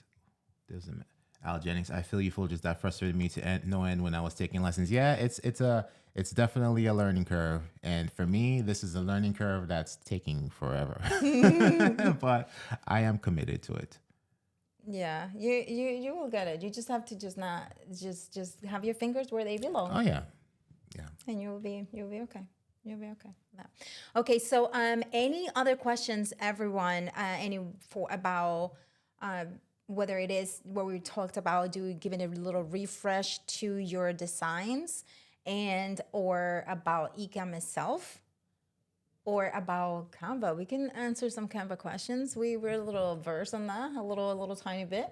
B: there's Al Jennings. I feel you, Fuljens. That frustrated me to no end when I was taking lessons. Yeah, it's definitely a learning curve, and for me, this is a learning curve that's taking forever. But I am committed to it.
A: Yeah, you will get it. You just have to just have your fingers where they belong.
B: Oh yeah.
A: And you'll be okay. You'll be okay. Yeah. Okay. So, any other questions, everyone? About whether it is what we talked about, giving a little refresh to your designs, or about Ecamm itself, or about Canva. We can answer some Canva questions. We're a little versed on that, a little tiny bit.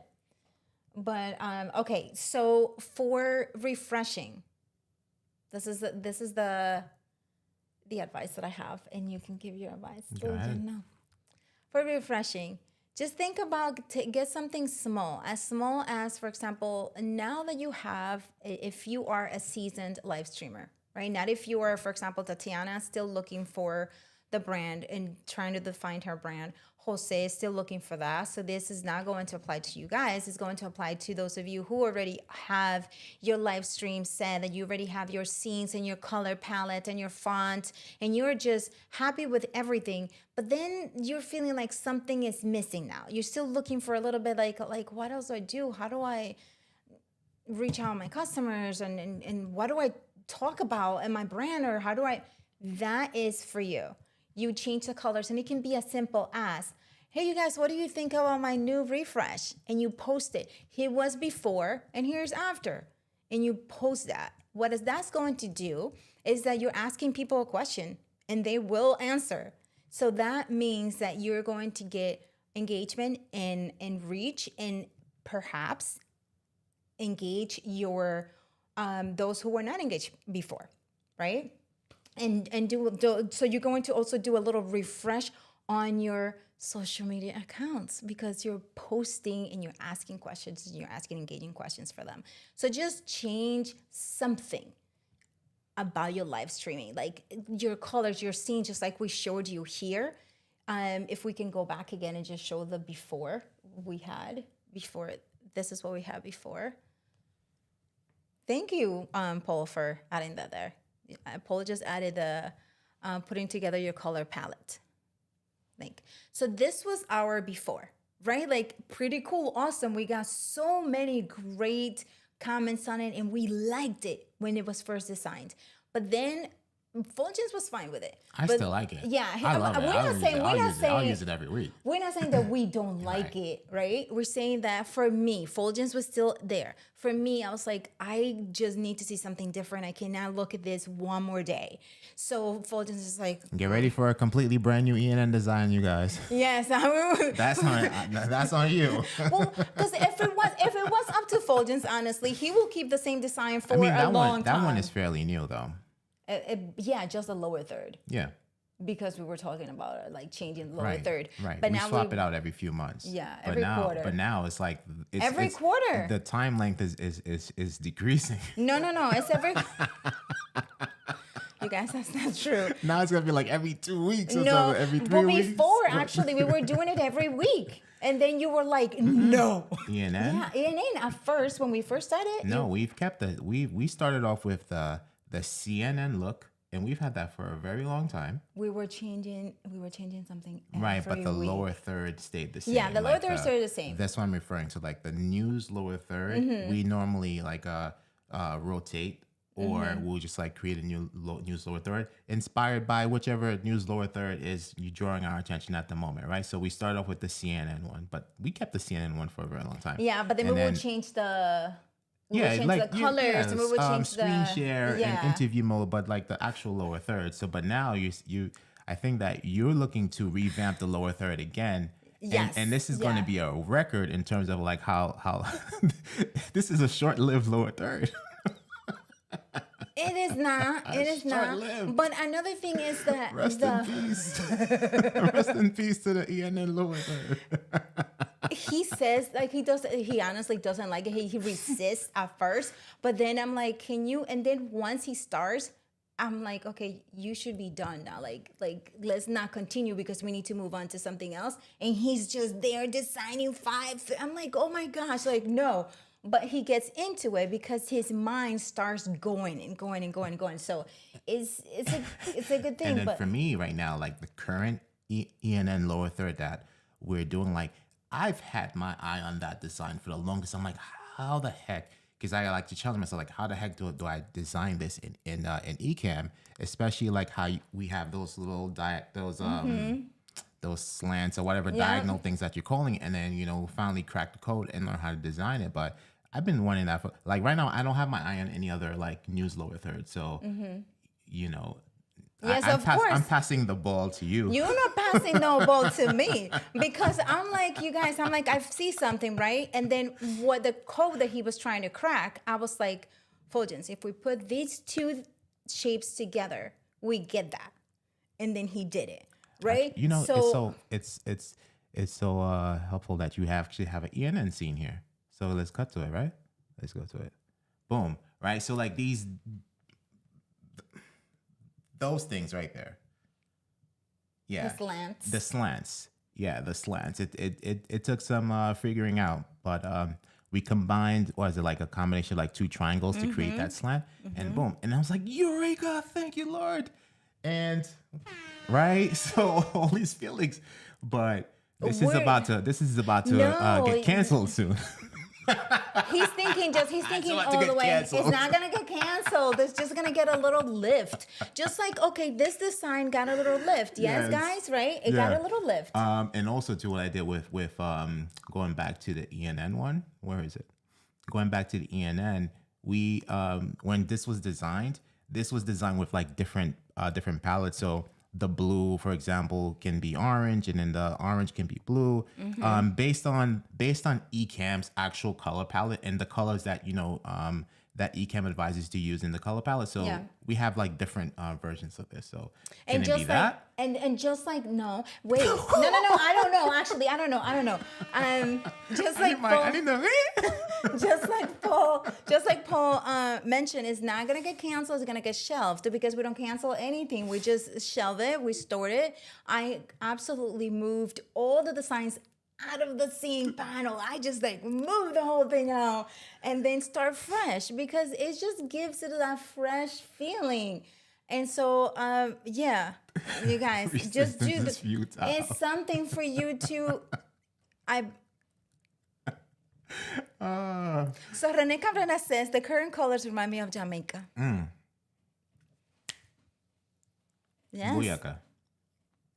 A: But okay. So for refreshing, this is the advice that I have, and you can give your advice.
B: Go ahead.
A: No. For refreshing, just think about get something small as, for example, now that you have, if you are a seasoned live streamer, right? Not if you are, for example, Tatiana, still looking for the brand and trying to define her brand. Jose is still looking for that. So this is not going to apply to you guys. It's going to apply to those of you who already have your live stream set, that you already have your scenes and your color palette and your font, and you're just happy with everything. But then you're feeling like something is missing now. You're still looking for a little bit like what else do I do? How do I reach out to my customers? And what do I talk about in my brand? Or how do I... that is for you. You change the colors, and it can be as simple as, hey, you guys, what do you think about my new refresh? And you post it. Here was before, and here's after. And you post that. What is that's going to do is that you're asking people a question, and they will answer. So that means that you're going to get engagement and reach, and perhaps engage your those who were not engaged before, right? And so you're going to also do a little refresh on your social media accounts because you're posting and you're asking questions and you're asking engaging questions for them. So just change something about your live streaming, like your colors, your scene, just like we showed you here. If we can go back again and just show the before we had before. This is what we had before. Thank you, Paul, for adding that there. Paul just added the putting together your color palette link. So this was our before, right? Like pretty cool, awesome. We got so many great comments on it, and we liked it when it was first designed. But then Fuljens was fine with it.
B: I still like it.
A: Yeah,
B: I love it. I'll use it every week.
A: We're not saying that we don't like it, right? We're saying that for me, Fuljens was still there. For me, I was like, I just need to see something different. I cannot look at this one more day. So Fuljens is like,
B: get ready for a completely brand new ENN design, you guys.
A: yes,
B: That's on you.
A: well, because if it was up to Fuljens, honestly, he will keep the same design for a long time.
B: That one is fairly new, though.
A: Yeah, just the lower third.
B: Yeah.
A: Because we were talking about like changing the lower third.
B: Right.
A: But
B: we
A: now
B: swap it out every few months.
A: Yeah, every quarter.
B: But now it's like
A: every quarter.
B: The time length is decreasing.
A: No. It's every. You guys, that's not true.
B: Now it's gonna be like every 2 weeks or so, every 3 weeks.
A: But before, actually, we were doing it every week. And then you were like, no.
B: ENN?
A: Yeah, ENN at first, when we first started.
B: No, we've kept we started off with the CNN look, and we've had that for a very long time.
A: We were changing something every
B: right, but the
A: week.
B: lower third stayed the same.
A: Yeah, the lower third stayed the same.
B: That's what I'm referring to. Like the news lower third, we normally like rotate, or we'll just like create a new news lower third inspired by whichever news lower third is you drawing our attention at the moment, right? So we start off with the CNN one, but we kept the CNN one for a very long time.
A: Yeah, but then we would change the. We would change the colors, and we would change
B: screen share and interview mode, but like the actual lower third. So, but now I think that you're looking to revamp the lower third again.
A: Yes.
B: And this is going to be a record in terms of like how this is a short-lived lower third.
A: It is not. It is not. But another thing is that
B: Rest in peace. Rest in peace to the ENN lower third.
A: He says like he honestly doesn't like it. He resists at first, but then I'm like, can you? And then once he starts, I'm like, okay, you should be done now. Like let's not continue because we need to move on to something else. And he's just there designing 5. I'm like, oh my gosh, like no. But he gets into it because his mind starts going and going and going and going. So it's a good thing.
B: And then
A: but
B: for me right now, like the current ENN lower third that we're doing, like I've had my eye on that design for the longest. I'm like, how the heck? Because I like to challenge myself, like, how the heck do I design this in Ecamm? Especially like how we have those little those slants or whatever diagonal things that you're calling it, and then finally crack the code and learn how to design it. But I've been wanting that for like right now. I don't have my eye on any other like news lower third, so
A: yes, of course.
B: I'm passing the ball to you.
A: You're not passing no ball to me because I'm like, you guys, I see something, right? And then what the code that he was trying to crack, I was like, Fuljens, if we put these two shapes together, we get that. And then he did it, right?
B: It's so helpful that you actually have an ENN scene here. So let's cut to it, right? Let's go to it. Boom, right? So like those things right there. Yeah.
A: The slants.
B: Yeah, the slants. It took some figuring out, but we combined, what is it, like a combination of like 2 triangles to create that slant, and boom. And I was like, Eureka, thank you, Lord. And right, so all these feelings, but this is about to get canceled soon.
A: He's thinking
B: about to
A: all
B: get
A: the way.
B: canceled.
A: It's not gonna get canceled. It's just gonna get a little lift. Just like, okay, this design got a little lift. Yes,
B: Yes.
A: guys, right? It got a little lift.
B: And also to what I did with going back to the ENN one. Where is it? Going back to the ENN, we when this was designed with like different palettes. So the blue, for example, can be orange, and then the orange can be blue, based on Ecamm's actual color palette and the colors that that Ecamm advises to use in the color palette. So we have like different versions of this. So can
A: And
B: it
A: just
B: be
A: like
B: that?
A: and just like no, wait, no, I don't know. Actually, I don't know. Just like
B: I didn't know.
A: just like Paul mentioned, it's not gonna get canceled. It's gonna get shelved because we don't cancel anything. We just shelve it. We store it. I absolutely moved all the designs out of the scene panel. I just like move the whole thing out and then start fresh because it just gives it that fresh feeling. And so, yeah, you guys just do
B: Resistance is futile.
A: It's something for you to. So Rene Cabrera says the current colors remind me of Jamaica. Yes.
B: Booyaka.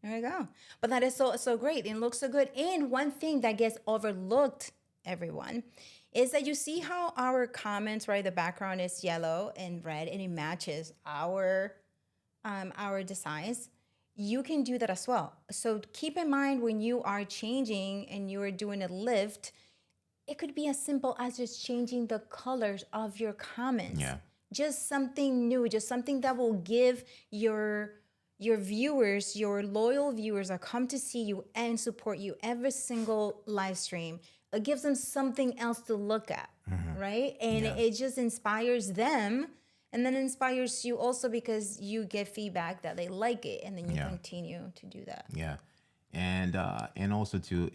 A: There you go. But that is so great. It looks so good. And one thing that gets overlooked, everyone, is that you see how our comments, right? The background is yellow and red, and it matches our designs. You can do that as well. So keep in mind when you are changing and you are doing a lift, it could be as simple as just changing the colors of your comments.
B: Yeah.
A: Just something new, just something that will give your viewers, your loyal viewers that come to see you and support you every single live stream. It gives them something else to look at, right? And it just inspires them, and then inspires you also because you get feedback that they like it, and then you continue to do that.
B: Yeah, and also too,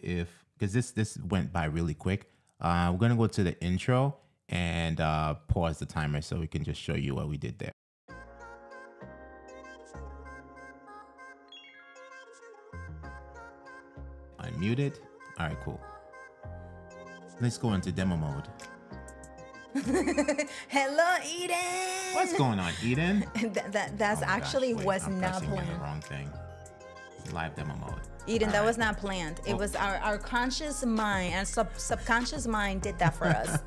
B: because this went by really quick, we're gonna go to the intro and pause the timer so we can just show you what we did there. Unmuted. All right, cool. Let's go into demo mode.
A: Hello, Eden.
B: What's going on, Eden?
A: That's actually was
B: I'm
A: not
B: pressing the
A: planned.
B: wrong thing. Live demo mode.
A: Eden, that was not planned. It was our conscious mind and subconscious mind did that for us.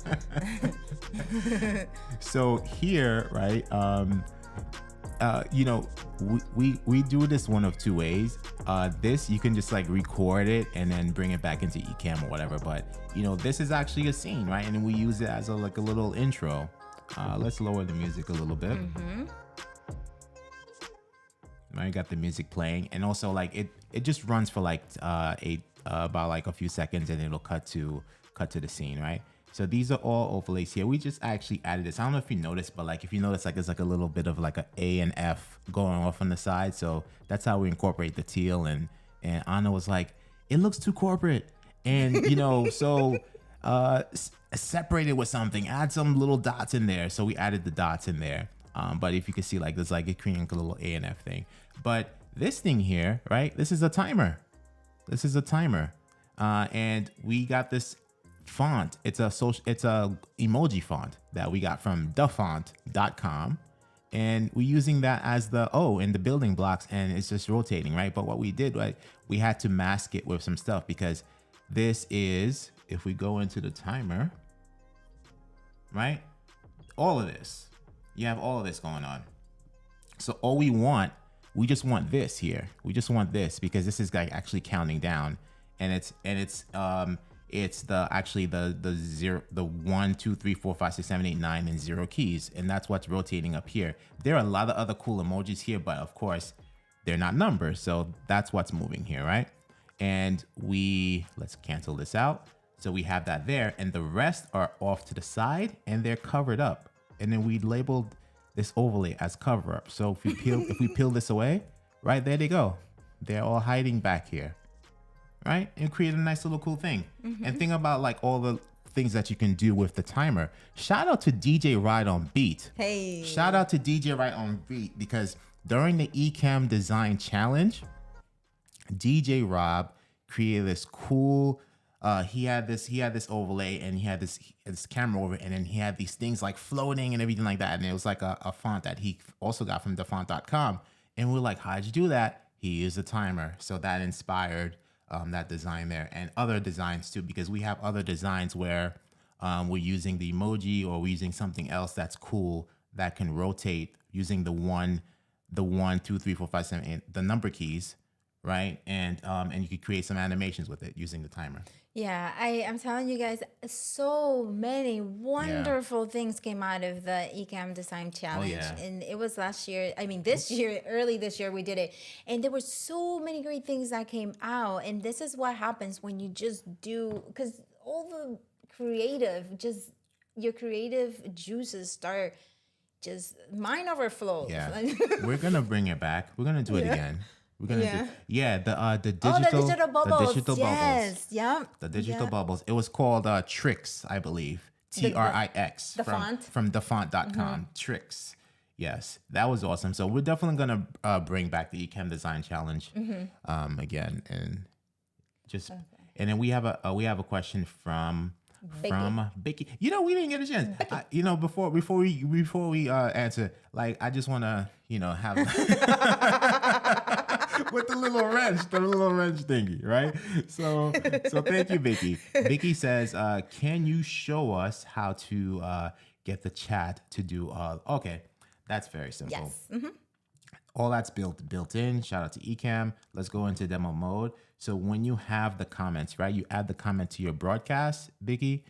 B: So here, right? We do this one of two ways. This you can just like record it and then bring it back into Ecamm or whatever. But this is actually a scene, right? And we use it as a little intro. Let's lower the music a little bit. Now you got the music playing, and also like it just runs for like about like a few seconds, and it'll cut to the scene, right? So these are all overlays here. We just actually added this. I don't know if you noticed, but like if you notice, like there's like a little bit of like A and F going off on the side. So that's how we incorporate the teal. And Anna was like, it looks too corporate, and so separate it with something. Add some little dots in there. So we added the dots in there. But if you can see, like there's like a creating a little A and F thing. But this thing here, right? This is a timer. And we got this font. It's a emoji font that we got from thefont.com, and we're using that as the O in the building blocks, and it's just rotating, right? But what we did, right, we had to mask it with some stuff because this is, if we go into the timer, right, all of this, you have all of this going on. So all we just want this here. We just want this because this is like actually counting down, and it's the 0, the 1, 2, 3, 4, 5, 6, 7, 8, 9, and 0 keys, and that's what's rotating up here. There are a lot of other cool emojis here, but of course they're not numbers, so that's what's moving here, right? And let's cancel this out. So we have that there, and the rest are off to the side, and they're covered up. And then we labeled this overlay as cover up. So if we peel this away, right there they go. They're all hiding back here. Right? And create a nice little cool thing. And think about like all the things that you can do with the timer. Shout out to DJ Ride on Beat.
A: Hey.
B: Shout out to DJ Ride on Beat, because during the Ecamm Design Challenge, DJ Rob created this cool he had this overlay, and he had this camera over it, and then he had these things like floating and everything like that. And it was like a font that he also got from thefont.com. And we were like, how'd you do that? He used a timer. So that inspired that design there, and other designs too, because we have other designs where we're using the emoji, or we're using something else that's cool that can rotate using the 1, 2, 3, 4, 5, 7, 8, the number keys, right? And you could create some animations with it using the timer.
A: Yeah, I'm telling you guys, so many wonderful things came out of the Ecamm Design Challenge.
B: yeah.
A: And it was last year. I mean, this year, early this year, we did it. And there were so many great things that came out. And this is what happens when you just do, because all the your creative juices start just mind overflows.
B: Yeah. We're going to bring it back. We're going to do it again. We're gonna do the digital
A: the digital bubbles.
B: The digital
A: Yes,
B: bubbles.
A: yeah.
B: The digital bubbles. It was called Tricks, I believe. Trix.
A: The font.
B: From thefont.com. Tricks. Yes, that was awesome. So we're definitely gonna bring back the Ecamm Design Challenge again, and just and then we have a question from Vicky. You know, we didn't get a chance. Before we answer, like, I just want to have with the little wrench thingy, right? So thank you, Vicky. Vicky says, can you show us how to get the chat to do? Okay, that's very simple.
A: Yes.
B: All that's built in. Shout out to Ecamm. Let's go into demo mode. So when you have the comments, right, you add the comment to your broadcast, Vicky.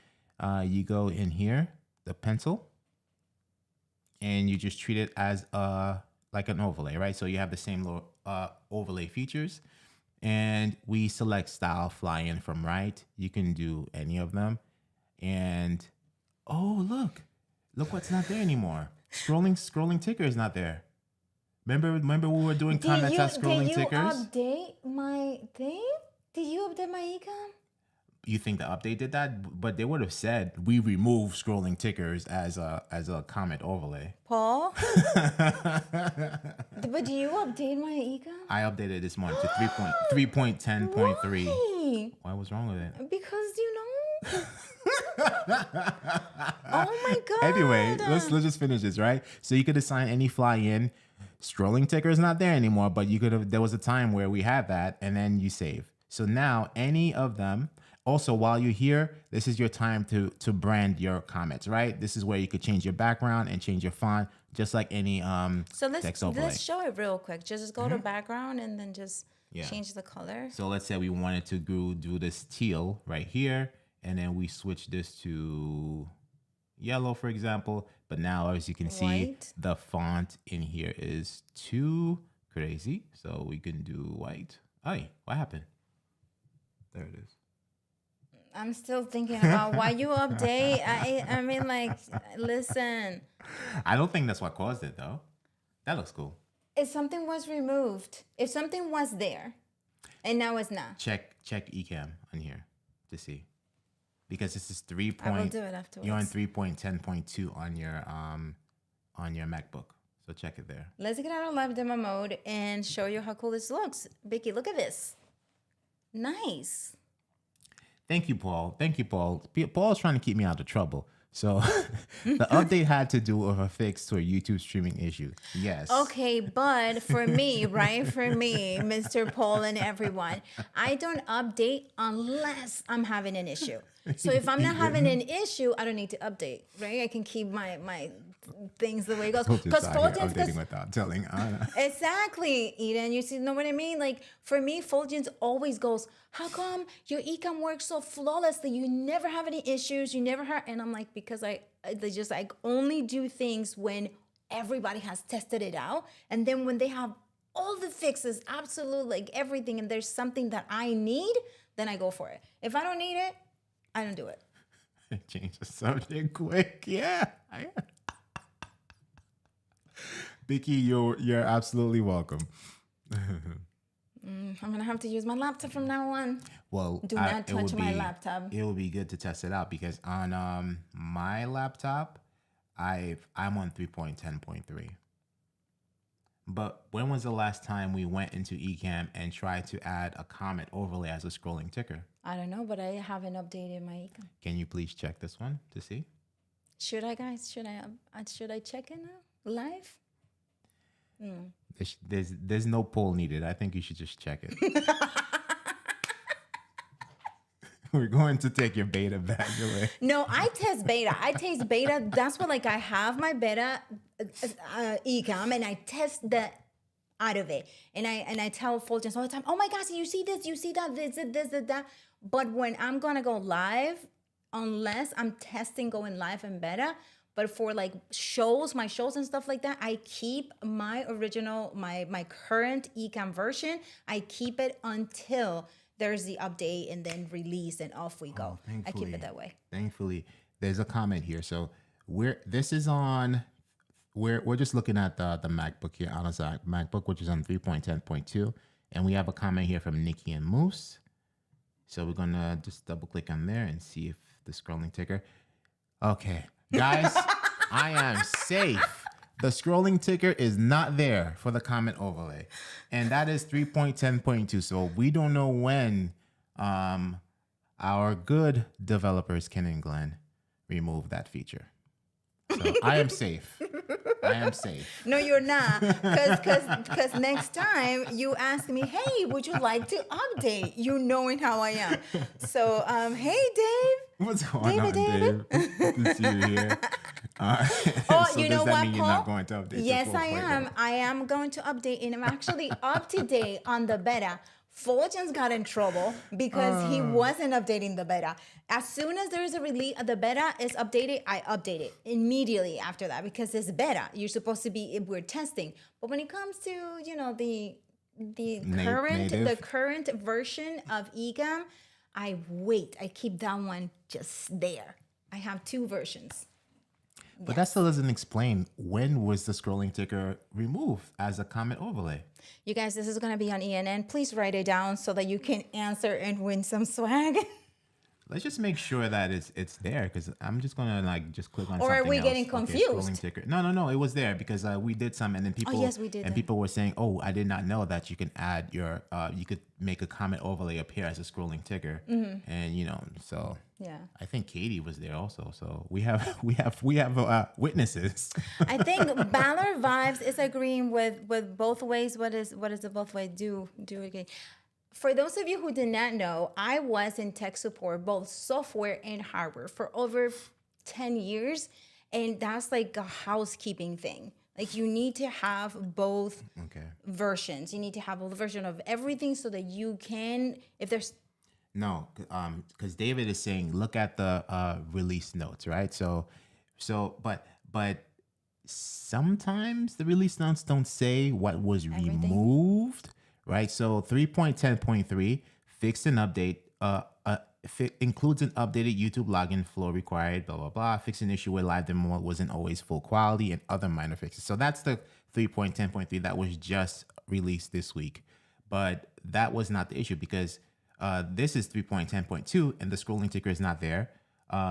B: You go in here, the pencil, and you just treat it as like an overlay, right? So you have the same little overlay features, and we select style fly in from right. You can do any of them, and look what's not there anymore. Scrolling ticker is not there. Remember we were doing comments as scrolling tickers?
A: Did you update my thing? Did you update my Ecamm?
B: You think the update did that? But they would have said we remove scrolling tickers as a comment overlay.
A: Paul? But do you update my Ecamm?
B: I updated this morning to 3.10.3.
A: Why?
B: Why was wrong with it?
A: Because oh my god.
B: Anyway, let's just finish this, right? So you could assign any fly in. Scrolling ticker is not there anymore, but there was a time where we had that, and then you save. So now any of them. Also, while you're here, this is your time to brand your comments, right? This is where you could change your background and change your font, just like any text overlay.
A: Let's show it real quick. Just go to background and then just
B: Yeah.
A: change the color.
B: So let's say we wanted to do this teal right here, and then we switch this to yellow, for example. But now, as you can see,
A: White.
B: the font in here is too crazy. So we can do white. Hey, what happened? There it is.
A: I'm still thinking about why you update. I mean, like, listen.
B: I don't think that's what caused it, though. That looks cool.
A: If something was removed, if something was there, and now it's not.
B: Check Ecamm on here to see, because this is 3.
A: I will do it afterwards.
B: You're on 3.10.2 on your MacBook, so check it there.
A: Let's get out of live demo mode and show you how cool this looks. Vicky, look at this. Nice.
B: Thank you, Paul. Paul's trying to keep me out of trouble. So the update had to do with a fix to a YouTube streaming issue. Yes.
A: Okay, but for me, right? For me, Mr. Paul and everyone, I don't update unless I'm having an issue. So if I'm not having an issue, I don't need to update, right? I can keep my things the way it goes.
B: Because updating without telling Anna.
A: Exactly, Eden. You know what I mean? Like, for me, Fuljens always goes, how come your Ecamm works so flawlessly? You never have any issues. You never have, and I'm like, because I only do things when everybody has tested it out, and then when they have all the fixes, absolute, like everything, and there's something that I need, then I go for it. If I don't need it, I don't do it.
B: Change the subject quick. Yeah. Vicky, you're absolutely welcome.
A: I'm gonna have to use my laptop from now on.
B: Well,
A: do not touch my laptop.
B: It will be good to test it out, because on my laptop, I'm on 3.10.3. But when was the last time we went into Ecamm and tried to add a comment overlay as a scrolling ticker?
A: I don't know, but I haven't updated my econ.
B: Can you please check this one to see?
A: Should I, guys? Should I check it now live?
B: There's no poll needed. I think you should just check it. We're going to take your beta badge away.
A: No, I test beta. That's what, like, I have my beta ecom, and I test the out of it. And I tell Fuljens all the time, oh my gosh, you see this, you see that, this, that. But when I'm gonna go live, unless I'm testing going live in beta, but for like my shows and stuff like that, I keep my original, my current ecom version. I keep it until there's the update and then release, and off we go. I keep it that way.
B: Thankfully, there's a comment here. So we're just looking at the MacBook here, Amazon MacBook, which is on 3.10.2, and we have a comment here from Nikki and Moose. So we're gonna just double click on there and see if the scrolling ticker. Okay, guys, I am safe. The scrolling ticker is not there for the comment overlay, and that is 3.10.2. So we don't know when our good developers, Ken and Glenn, remove that feature. So I am safe. I am safe.
A: No, you're not. Because next time you ask me, hey, would you like to update? You knowing how I am. So, hey, Dave.
B: What's going on, Dave? Good to see you here.
A: Oh,
B: so
A: you know
B: does that
A: what,
B: mean
A: Paul?
B: You're not going to update?
A: Yes, I am. I am going to update, and I'm actually up to date on the beta. Fuljens got in trouble because he wasn't updating the beta. As soon as there is a release, the beta is updated, I update it immediately after that, because it's beta. You're supposed to be, we're testing. But when it comes to, the current version of Ecamm, I wait. I keep that one just there. I have two versions.
B: But that still doesn't explain when was the scrolling ticker removed as a comment overlay.
A: You guys, this is going to be on ENN. Please write it down so that you can answer and win some swag.
B: Let's just make sure that it's there, because I'm just gonna just click on.
A: Or
B: something
A: are we
B: else.
A: getting confused?
B: Okay, scrolling ticker. No. It was there because we did some, and then people.
A: Oh, yes, we did.
B: And people were saying, "Oh, I did not know that you can add your. You could make a comment overlay appear as a scrolling ticker."
A: Mm-hmm.
B: And so.
A: Yeah.
B: I think Katie was there also. So we have witnesses.
A: I think Baller Vibes is agreeing with both ways. What is the both way? Do again. For those of you who did not know, I was in tech support, both software and hardware, for over 10 years. And that's like a housekeeping thing. Like, you need to have both versions. You need to have a version of everything so that you can, if there's...
B: No, because David is saying, look at the release notes, right? But sometimes the release notes don't say what was removed. Right, so 3.10.3 fixed and update includes an updated YouTube login flow required, blah, blah, blah. Fix an issue where live demo wasn't always full quality, and other minor fixes. So that's the 3.10.3 that was just released this week. But that was not the issue, because this is 3.10.2 and the scrolling ticker is not there.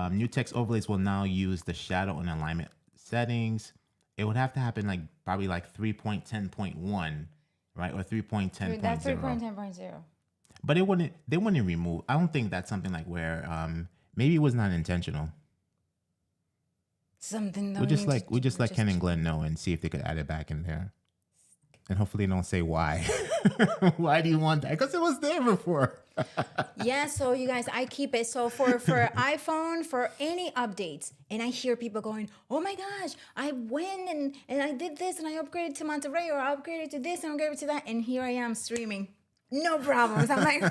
B: New text overlays will now use the shadow and alignment settings. It would have to happen probably 3.10.1. Right, or 3.10.0.
A: That's 3.10.0.
B: But they wouldn't remove. I don't think that's something where maybe it was not intentional.
A: Something that
B: we just let Ken and Glenn know and see if they could add it back in there. And hopefully they don't say why. Why do you want that? Because it was there before.
A: Yeah, so you guys, I keep it. So for iPhone, for any updates, and I hear people going, oh my gosh, I went and I did this and I upgraded to Monterey, or I upgraded to this and I upgraded to that, and here I am streaming. No problems. I'm like,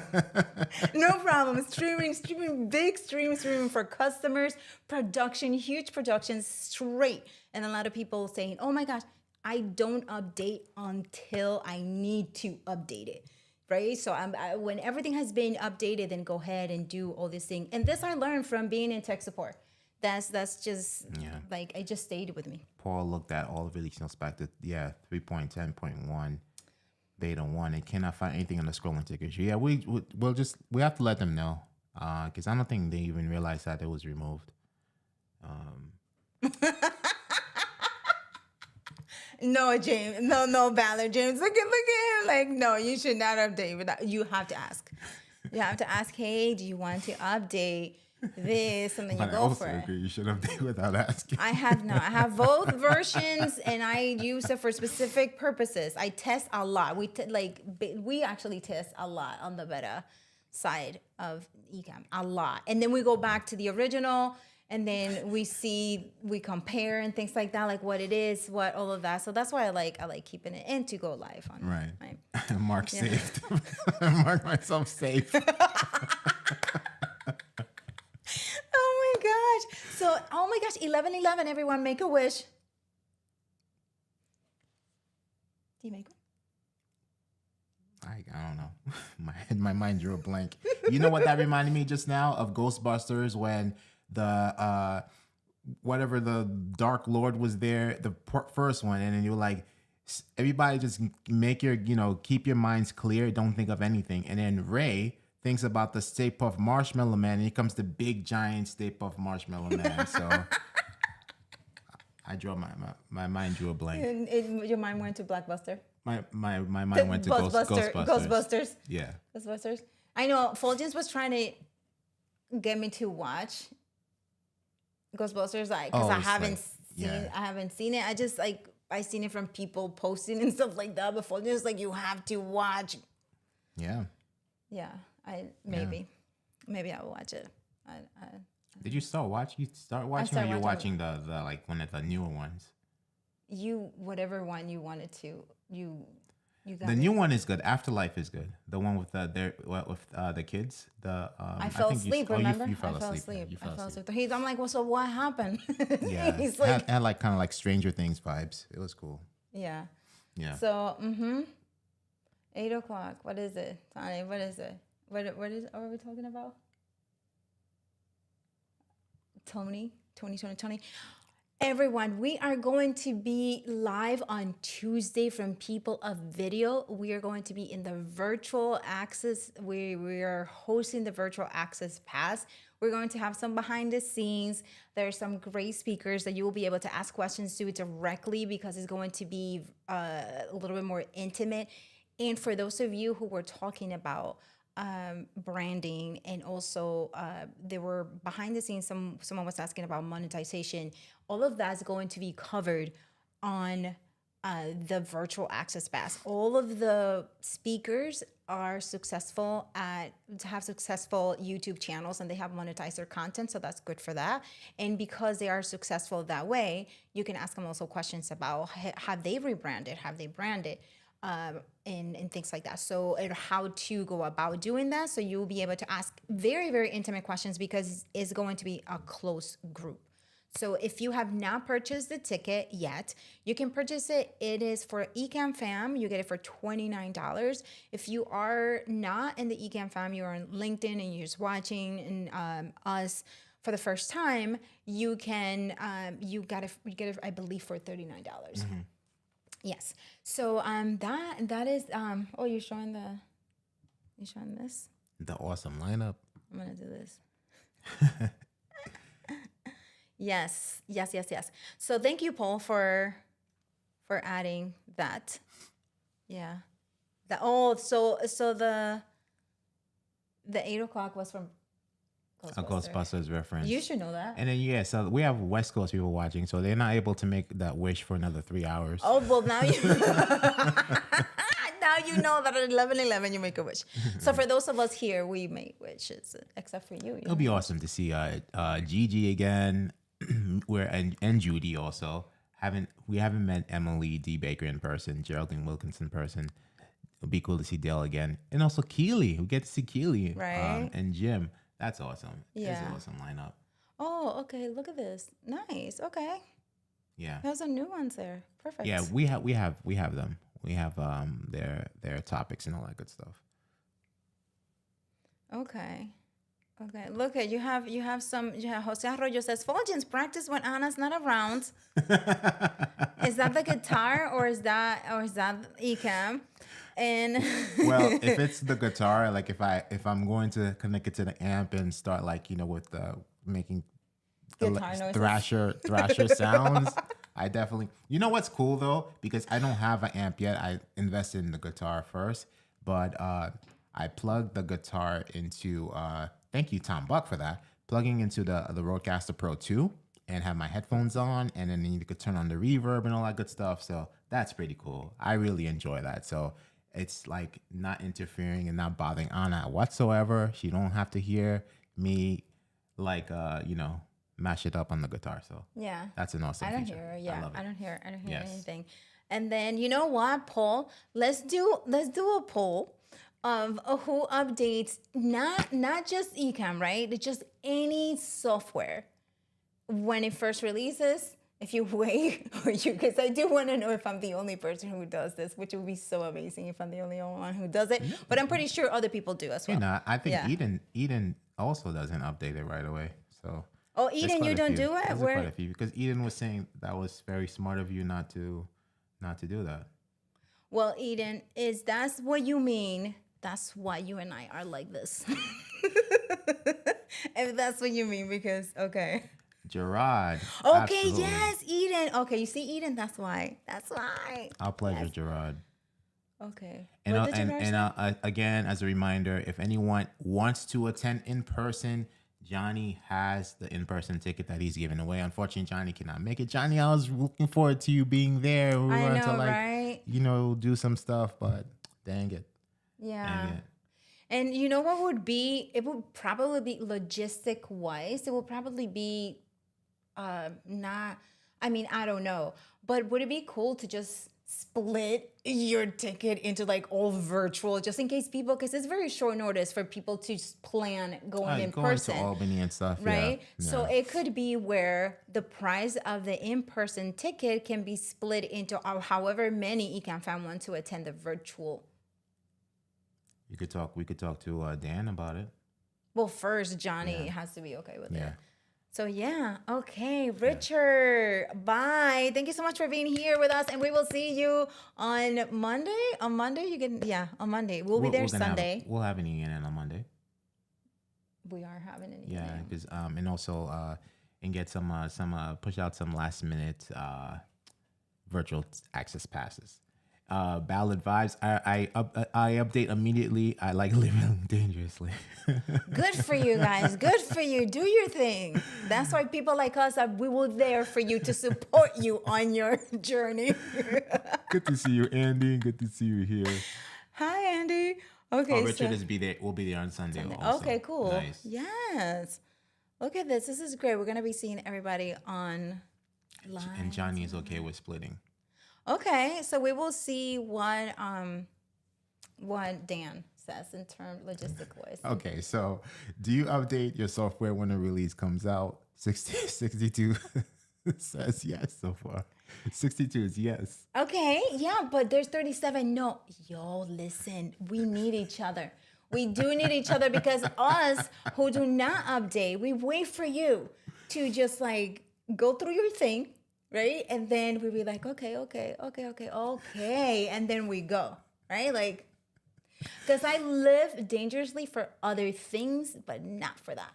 A: no problem. Streaming, big streaming for customers, production, huge productions, straight. And a lot of people saying, oh my gosh, I don't update until I need to update it, right? So when everything has been updated, then go ahead and do all this thing. And this I learned from being in tech support. That's just it just stayed with me.
B: Paul looked at all the release notes back to 3.10.1 beta 1 and cannot find anything on the scrolling tickers. Yeah, we have to let them know, because I don't think they even realized that it was removed.
A: No, James. No, Ballard. James, look at him. Like, no, you should not update without. You have to ask. You have to ask. Hey, do you want to update this? And then you
B: But I
A: go
B: also
A: for it.
B: agree you should update without asking.
A: I have not. I have both versions, and I use it for specific purposes. I test a lot. We actually test a lot on the beta side of Ecamm, a lot, and then we go back to the original, and then we compare and things like that, like what it is, what all of that. So that's why I like keeping it and to go live on.
B: Right. Mark saved. Mark myself safe.
A: Oh my gosh. So, oh my gosh, 11/11, everyone make a wish. Do you make one?
B: I don't know. My mind drew a blank. You know what that reminded me just now of Ghostbusters when the whatever the Dark Lord was there, the first one, and then you're like, everybody just make your, keep your minds clear, don't think of anything. And then Ray thinks about the Stay Puft Marshmallow Man, and here comes the big giant Stay Puft Marshmallow Man. So I drew my mind drew a blank.
A: Your mind went to Blockbuster.
B: My mind went to Ghostbusters.
A: Ghostbusters.
B: Yeah.
A: Ghostbusters. I know Fuljens was trying to get me to watch Ghostbusters, because I haven't seen it. I just I seen it from people posting and stuff like that. But Fuljens you have to watch.
B: Yeah.
A: Yeah. Maybe I will watch it.
B: Did you start watching? You start watching, or you're watching the one of the newer ones?
A: Whatever one you wanted to, you got
B: the new one is good. Afterlife is good. The one with the kids.
A: I fell asleep. Remember?
B: You fell
A: I fell
B: asleep.
A: asleep.
B: You fell asleep.
A: I'm like, well, so what happened?
B: Yeah.
A: He's
B: had kind of like Stranger Things vibes. It was cool.
A: Yeah.
B: Yeah.
A: So 8:00. What is it, Tony? What is it? What are we talking about? Tony. Everyone, we are going to be live on Tuesday from People of Video. We are going to be in the virtual access. We are hosting the virtual access pass. We're going to have some behind the scenes. There are some great speakers that you will be able to ask questions to directly, because it's going to be a little bit more intimate. And for those of you who were talking about branding, and also there were behind the scenes, someone was asking about monetization. All of that's going to be covered on the virtual access pass. All of the speakers are successful to have successful YouTube channels, and they have monetized their content, so that's good for that. And because they are successful that way, you can ask them also questions about have they rebranded, have they branded, and things like that. So, and how to go about doing that. So you'll be able to ask very, very intimate questions, because it's going to be a close group. So if you have not purchased the ticket yet, you can purchase it. It is for Ecamm Fam. You get it for $29. If you are not in the Ecamm Fam, you're on LinkedIn and you're just watching us for the first time, you can you get it I believe for $39. Mm-hmm. Yes. So that is you're showing this?
B: The awesome lineup.
A: I'm gonna do this. Yes. So thank you, Paul, for adding that. Yeah. So the 8:00 was from
B: A Ghostbusters reference.
A: You should know that.
B: And then so we have West Coast people watching, so they're not able to make that wish for another 3 hours.
A: Oh well, now you now you know that at 11:11 you make a wish. So for those of us here, we make wishes, except for you.
B: It'll be awesome to see Gigi again, and Judy also. We haven't met Emily D. Baker in person, Geraldine Wilkinson in person. It'll be cool to see Dale again, and also Keely. We get to see Keely,
A: right?
B: And Jim. That's awesome.
A: Yeah.
B: It's an awesome lineup.
A: Oh, okay. Look at this. Nice. Okay.
B: Yeah.
A: There's some new ones there. Perfect.
B: Yeah, we have them. We have their topics and all that good stuff.
A: Okay. Look at you have Jose Arroyo says Fuljens practice when Anna's not around. Is that the guitar or is that Ecamm? And
B: well, if it's the guitar, like if I'm going to connect it to the amp and start with making
A: guitar noises,
B: thrasher sounds, I definitely. You know what's cool though, because I don't have an amp yet. I invested in the guitar first, but I plugged the guitar into. Thank you, Tom Buck, for that. Plugging into the Rodecaster Pro 2 and have my headphones on, and then you could turn on the reverb and all that good stuff. So that's pretty cool. I really enjoy that. So it's like not interfering and not bothering Anna whatsoever. She don't have to hear me like mash it up on the guitar. So
A: Yeah.
B: that's an awesome
A: I don't
B: feature.
A: hear. Yeah.
B: love it.
A: I don't hear
B: Yes.
A: anything. And then you know what, Paul? Let's do a poll of who updates not just Ecamm, right? It's just any software when it first releases. If you wait, or you, because I do want to know if I'm the only person who does this, which would be so amazing if I'm the only one who does it. But I'm pretty sure other people do as well.
B: You know, I think
A: Yeah.
B: Eden also doesn't update it right away. So
A: Oh,
B: there's
A: Eden,
B: quite
A: you
B: a
A: don't
B: few.
A: do it?
B: There's
A: Where?
B: quite a few, because Eden was saying that was very smart of you not to do that.
A: Well, Eden, is that's what you mean? That's why you and I are like this. If that's what you mean, because okay.
B: Gerard.
A: Okay,
B: absolutely.
A: yes, Eden. Okay, you see, Eden, that's why. That's why.
B: Our pleasure,
A: Yes.
B: Gerard.
A: Okay.
B: And
A: What did you guys say?
B: again, as a reminder, if anyone wants to attend in person, Johnny has the in-person ticket that he's giving away. Unfortunately, Johnny cannot make it. Johnny, I was looking forward to you being there. We
A: I
B: were
A: know,
B: to
A: right?
B: do some stuff, but dang it.
A: Yeah.
B: Dang it.
A: And you know what would be? It would probably be logistic wise. It would probably be not. I mean, I don't know. But would it be cool to just split your ticket into like all virtual, just in case people? Because it's very short notice for people to plan going in
B: Going
A: person.
B: to Albany and stuff,
A: Right?
B: Yeah.
A: So
B: yeah.
A: it could be where the price of the in-person ticket can be split into however many Ecamm fan want to attend the virtual.
B: We could talk to Dan about it.
A: Well, first Johnny has to be okay with
B: Yeah.
A: it. So yeah, okay, Richard, bye. Thank you so much for being here with us, and we will see you on Monday. On Monday, on Monday. We'll be there Sunday.
B: We'll have an ENN on Monday.
A: We are having an
B: Yeah,
A: evening.
B: because and also and get some push out some last minute virtual access passes. Ballad vibes. I update immediately. I like living dangerously.
A: Good for you guys. Good for you. Do your thing. That's why people like us we were there for you to support you on your journey.
B: Good to see you, Andy. Good to see you here.
A: Hi, Andy. Okay,
B: Richard
A: so
B: is be there. We'll be there on Sunday. Also.
A: okay, cool.
B: Nice.
A: Yes. Look at this. This is great. We're gonna be seeing everybody on live.
B: And Johnny is okay with splitting.
A: Okay, so we will see what Dan says in terms logistic wise.
B: Okay, so do you update your software when a release comes out? 62 says yes so far. 62 is yes.
A: Okay, yeah, but there's 37. No, yo, listen, we need each other. We do need each other because us who do not update, we wait for you to just like go through your thing, right? And then we be like, okay. And then we go, right? Like, because I live dangerously for other things, but not for that.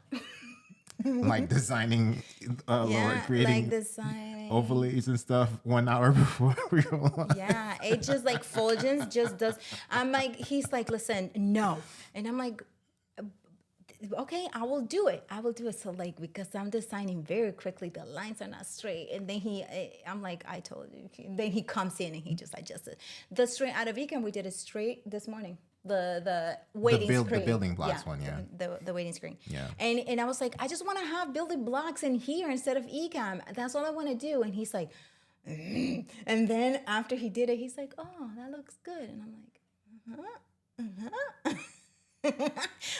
B: Like designing, creating
A: like designing.
B: overlays and stuff 1 hour before we go on.
A: Yeah, it just like Fuljens just does. I'm like, he's like, listen, no. And I'm like, okay, I will do it. So like, because I'm designing very quickly, the lines are not straight. And then I'm like, I told you. Then he comes in and he just adjusted. The straight out of Ecamm, we did it straight this morning. The waiting screen.
B: The building blocks one, yeah.
A: The waiting screen.
B: Yeah.
A: And I was like, I just want to have building blocks in here instead of Ecamm. That's all I want to do. And he's like, and then after he did it, he's like, oh, that looks good. And I'm like,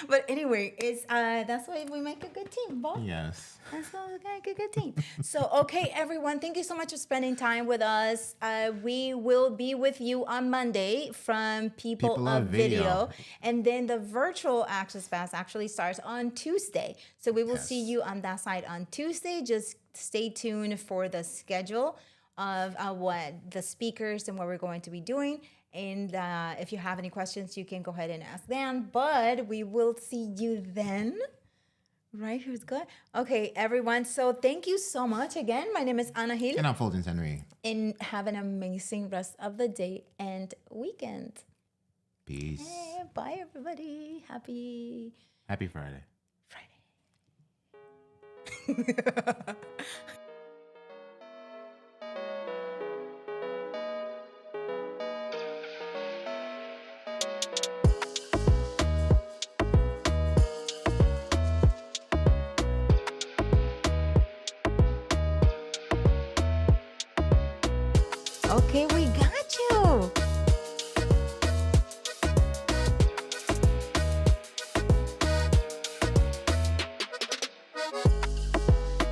A: but anyway, it's that's why we make a good team, Bob.
B: Yes.
A: That's why we make a good team. So, okay, everyone, thank you so much for spending time with us. We will be with you on Monday from People of Video. And then the virtual Access Pass actually starts on Tuesday. So we will see you on that side on Tuesday. Just stay tuned for the schedule of what the speakers and what we're going to be doing. And if you have any questions, you can go ahead and ask them. But we will see you then. Right here's good. Okay, everyone. So thank you so much again. My name is Ana Gil.
B: And I'm Fuljens Henry.
A: And have an amazing rest of the day and weekend.
B: Peace.
A: Hey, bye, everybody. Happy
B: Friday.
A: Friday. Okay, we got you.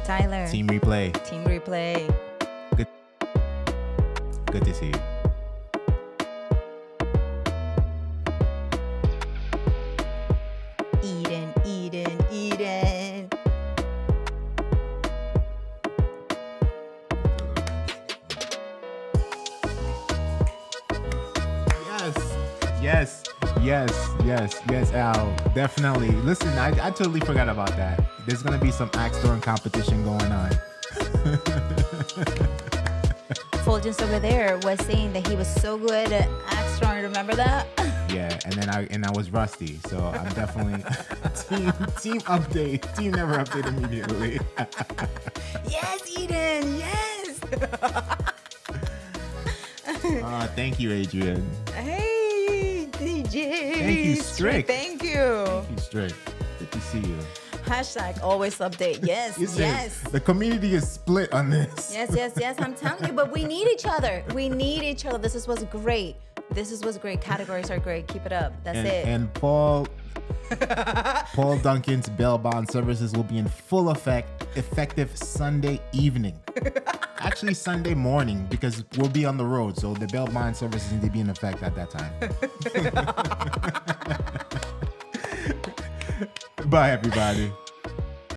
A: Tyler.
B: Team replay.
A: Team replay.
B: Good to see you.
A: Eden, Eden, Eden.
B: Yes, Al. Definitely. Listen, I totally forgot about that. There's going to be some axe throwing competition going on.
A: Fuljens over there was saying that he was so good at axe throwing. Remember that?
B: Yeah, and I was rusty, so I'm definitely team update. Team never update immediately.
A: Yes, Eden. Yes.
B: Thank you, Adrian.
A: Hey, DJ.
B: Thank you, Strick.
A: Thank you.
B: Thank you, Strick. Good to see you.
A: Hashtag always update. Yes,
B: You said
A: yes.
B: the community is split on this.
A: Yes. I'm telling you, but we need each other. We need each other. This is what's great. Categories are great. Keep it up. That's it.
B: And Paul Duncan's bail bond services will be in full effective Sunday evening. Actually, Sunday morning, because we'll be on the road. So the bail bond services need to be in effect at that time. Bye, everybody.